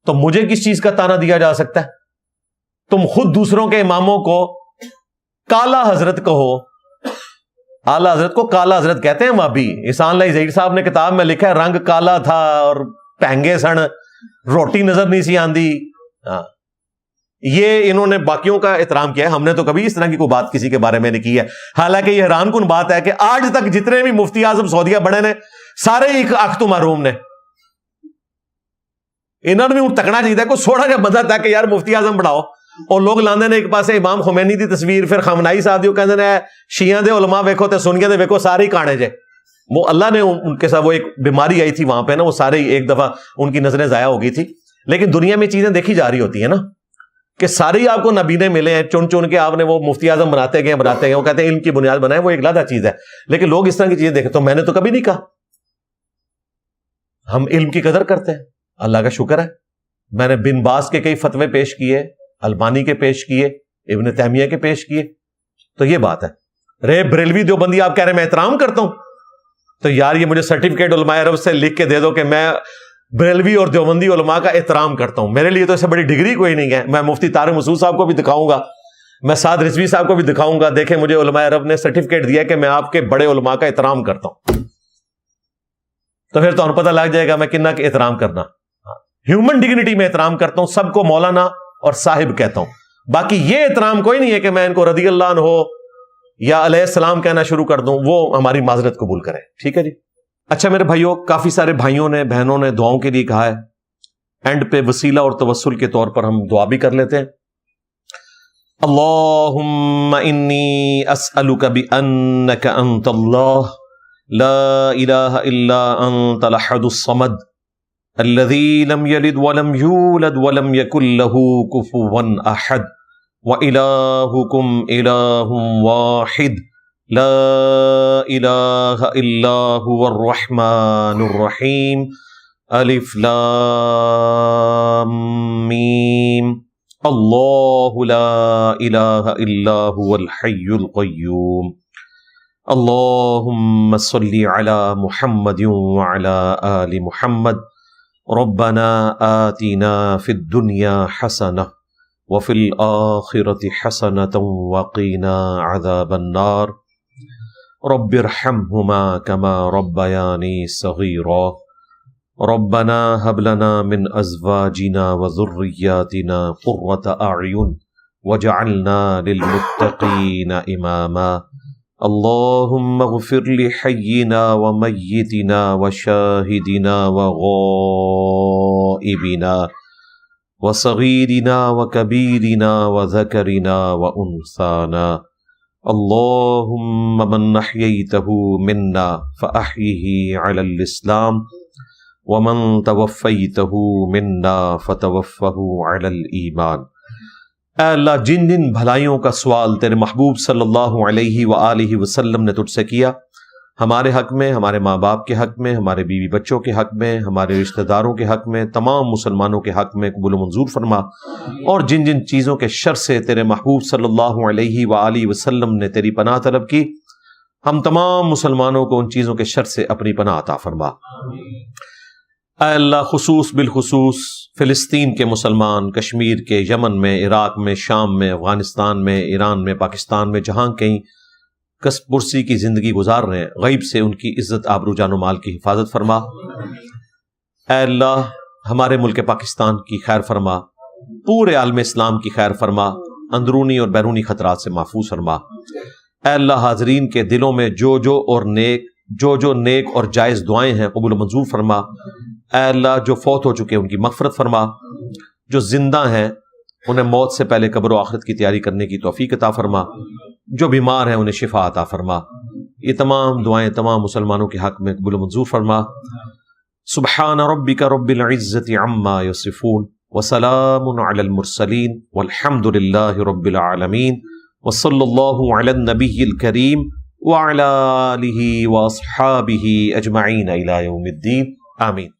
تو مجھے کس چیز کا تانا دیا جا سکتا ہے؟ تم خود دوسروں کے اماموں کو کالا حضرت کہو. اعلی حضرت کو کالا حضرت کہتے ہیں وہاں بھی. احسان اللہ ظہیر صاحب نے کتاب میں لکھا ہے رنگ کالا تھا اور پہنگے سن, روٹی نظر نہیں سی آندی. یہ انہوں نے باقیوں کا احترام کیا ہے. ہم نے تو کبھی اس طرح کی کوئی بات کسی کے بارے میں نہیں کی ہے. حالانکہ یہ حیران کن بات ہے کہ آج تک جتنے بھی مفتی اعظم سعودیہ بڑے نے سارے ہی اخت محروم نے. انہوں نے بھی تکنا چاہیے کوئی سوڑا جا بندہ تھا کہ یار مفتی اعظم بڑھاؤ. اور لوگ لاندے نے ایک پاسے امام خمینی دی تصویر, پھر خامنائی صاحب دی کہندے نے شیعہ دے علماء ویکھو تے سنیاں دے ویکھو سارے ہی کانے جے. وہ اللہ نے ان کے ساتھ وہ ایک بیماری آئی تھی وہاں پہ نا, وہ سارے ایک دفعہ ان کی نظریں ضائع ہو گئی تھی. لیکن دنیا میں چیزیں دیکھی جا رہی ہوتی ہیں نا کہ سارے ہی آپ کو نبینے ملے ہیں, چن کے آپ نے وہ مفتی اعظم بناتے گئے وہ کہتے ہیں علم کی بنیاد بنائے, وہ ایک علیحدہ چیز ہے. لیکن لوگ اس طرح کی چیزیں دیکھیں. تو میں نے تو کبھی نہیں کہا. ہم علم کی قدر کرتے ہیں, اللہ کا شکر ہے. میں نے بن باز کے کئی فتوے پیش کیے, البانی کے پیش کیے, ابن تیمیہ کے پیش کیے. تو یہ بات ہے. رے بریلوی دیوبندی آپ کہہ رہے ہیں میں احترام کرتا ہوں, تو یار یہ مجھے سرٹیفکیٹ علماء عرب سے لکھ کے دے دو کہ میں بریلوی اور دیوبندی علماء کا احترام کرتا ہوں. میرے لیے تو اس سے بڑی ڈگری کوئی نہیں ہے. میں مفتی طارق مسعود صاحب کو بھی دکھاؤں گا, میں سعد رضوی صاحب کو بھی دکھاؤں گا, دیکھیں مجھے علماء عرب نے سرٹیفکیٹ دیا کہ میں آپ کے بڑے علماء کا احترام کرتا ہوں. تو پھر تو ہمیں پتہ لگ جائے گا میں کنہ کے احترام کرنا. ہیومن ڈگنیٹی میں احترام کرتا ہوں, سب کو مولانا اور صاحب کہتا ہوں. باقی یہ احترام کوئی نہیں ہے کہ میں ان کو رضی اللہ عنہ یا علیہ السلام کہنا شروع کر دوں, وہ ہماری معذرت قبول کریں. ٹھیک ہے جی. اچھا میرے بھائیوں, کافی سارے بھائیوں نے بہنوں نے دعاؤں کے لیے کہا ہے. اینڈ پہ وسیلہ اور توسل کے طور پر ہم دعا بھی کر لیتے ہیں. اللہم انی اسألک بانک انت اللہ لا الہ الا انت الاحد الصمد الذي لم يلد ولم يولد ولم يكن له كفوا احد وإلهكم إله واحد لا إله إلا هو الرحمن الرحيم الف لام میم اللہ لا الہ الا هو الحی القیوم اللہم صلی علی محمد وعلی آل محمد ربنا آتنا فی الدنیا حسنہ وفی الآخرة حسنة وقنا عذاب النار رب ارحمہما کما ربیانی صغیرا ربنا هب لنا من ازواجنا وذرياتنا قرة اعین واجعلنا للمتقین اماما اللهم اغفر لحينا وميتنا وشاهدنا وغائبنا وصغيرنا وكبيرنا وذكرنا وأنثانا اللهم من أحييته منا فأحيه على الإسلام ومن توفيته منا فتوفه على الإيمان۔ اے اللہ، جن جن بھلائیوں کا سوال تیرے محبوب صلی اللہ علیہ وآلہ وسلم نے تجھ سے کیا، ہمارے حق میں، ہمارے ماں باپ کے حق میں، ہمارے بیوی بچوں کے حق میں، ہمارے رشتہ داروں کے حق میں، تمام مسلمانوں کے حق میں قبول و منظور فرما، اور جن جن چیزوں کے شر سے تیرے محبوب صلی اللہ علیہ وآلہ وسلم نے تیری پناہ طلب کی، ہم تمام مسلمانوں کو ان چیزوں کے شر سے اپنی پناہ عطا فرما۔ اے اللہ، خصوص بالخصوص فلسطین کے مسلمان، کشمیر کے، یمن میں، عراق میں، شام میں، افغانستان میں، ایران میں، پاکستان میں، جہاں کہیں کس پرسی کی زندگی گزار رہے ہیں، غیب سے ان کی عزت، آبرو، جان و مال کی حفاظت فرما۔ اے اللہ، ہمارے ملک پاکستان کی خیر فرما، پورے عالم اسلام کی خیر فرما، اندرونی اور بیرونی خطرات سے محفوظ فرما۔ اے اللہ، حاضرین کے دلوں میں جو نیک اور جائز دعائیں ہیں قبول و منظور فرما۔ اے اللہ، جو فوت ہو چکے ان کی مغفرت فرما، جو زندہ ہیں انہیں موت سے پہلے قبر و آخرت کی تیاری کرنے کی توفیق عطا فرما، جو بیمار ہیں انہیں شفا عطا فرما۔ یہ تمام دعائیں تمام مسلمانوں کے حق میں قبول و منظور فرما۔ سبحان ربک رب العزت عما یصفون وسلام علی المرسلین والحمد للہ رب العالمین وصلی اللہ علی النبی الکریم وعلی آلہ واصحابہ اجمعین الی یوم الدین، آمین۔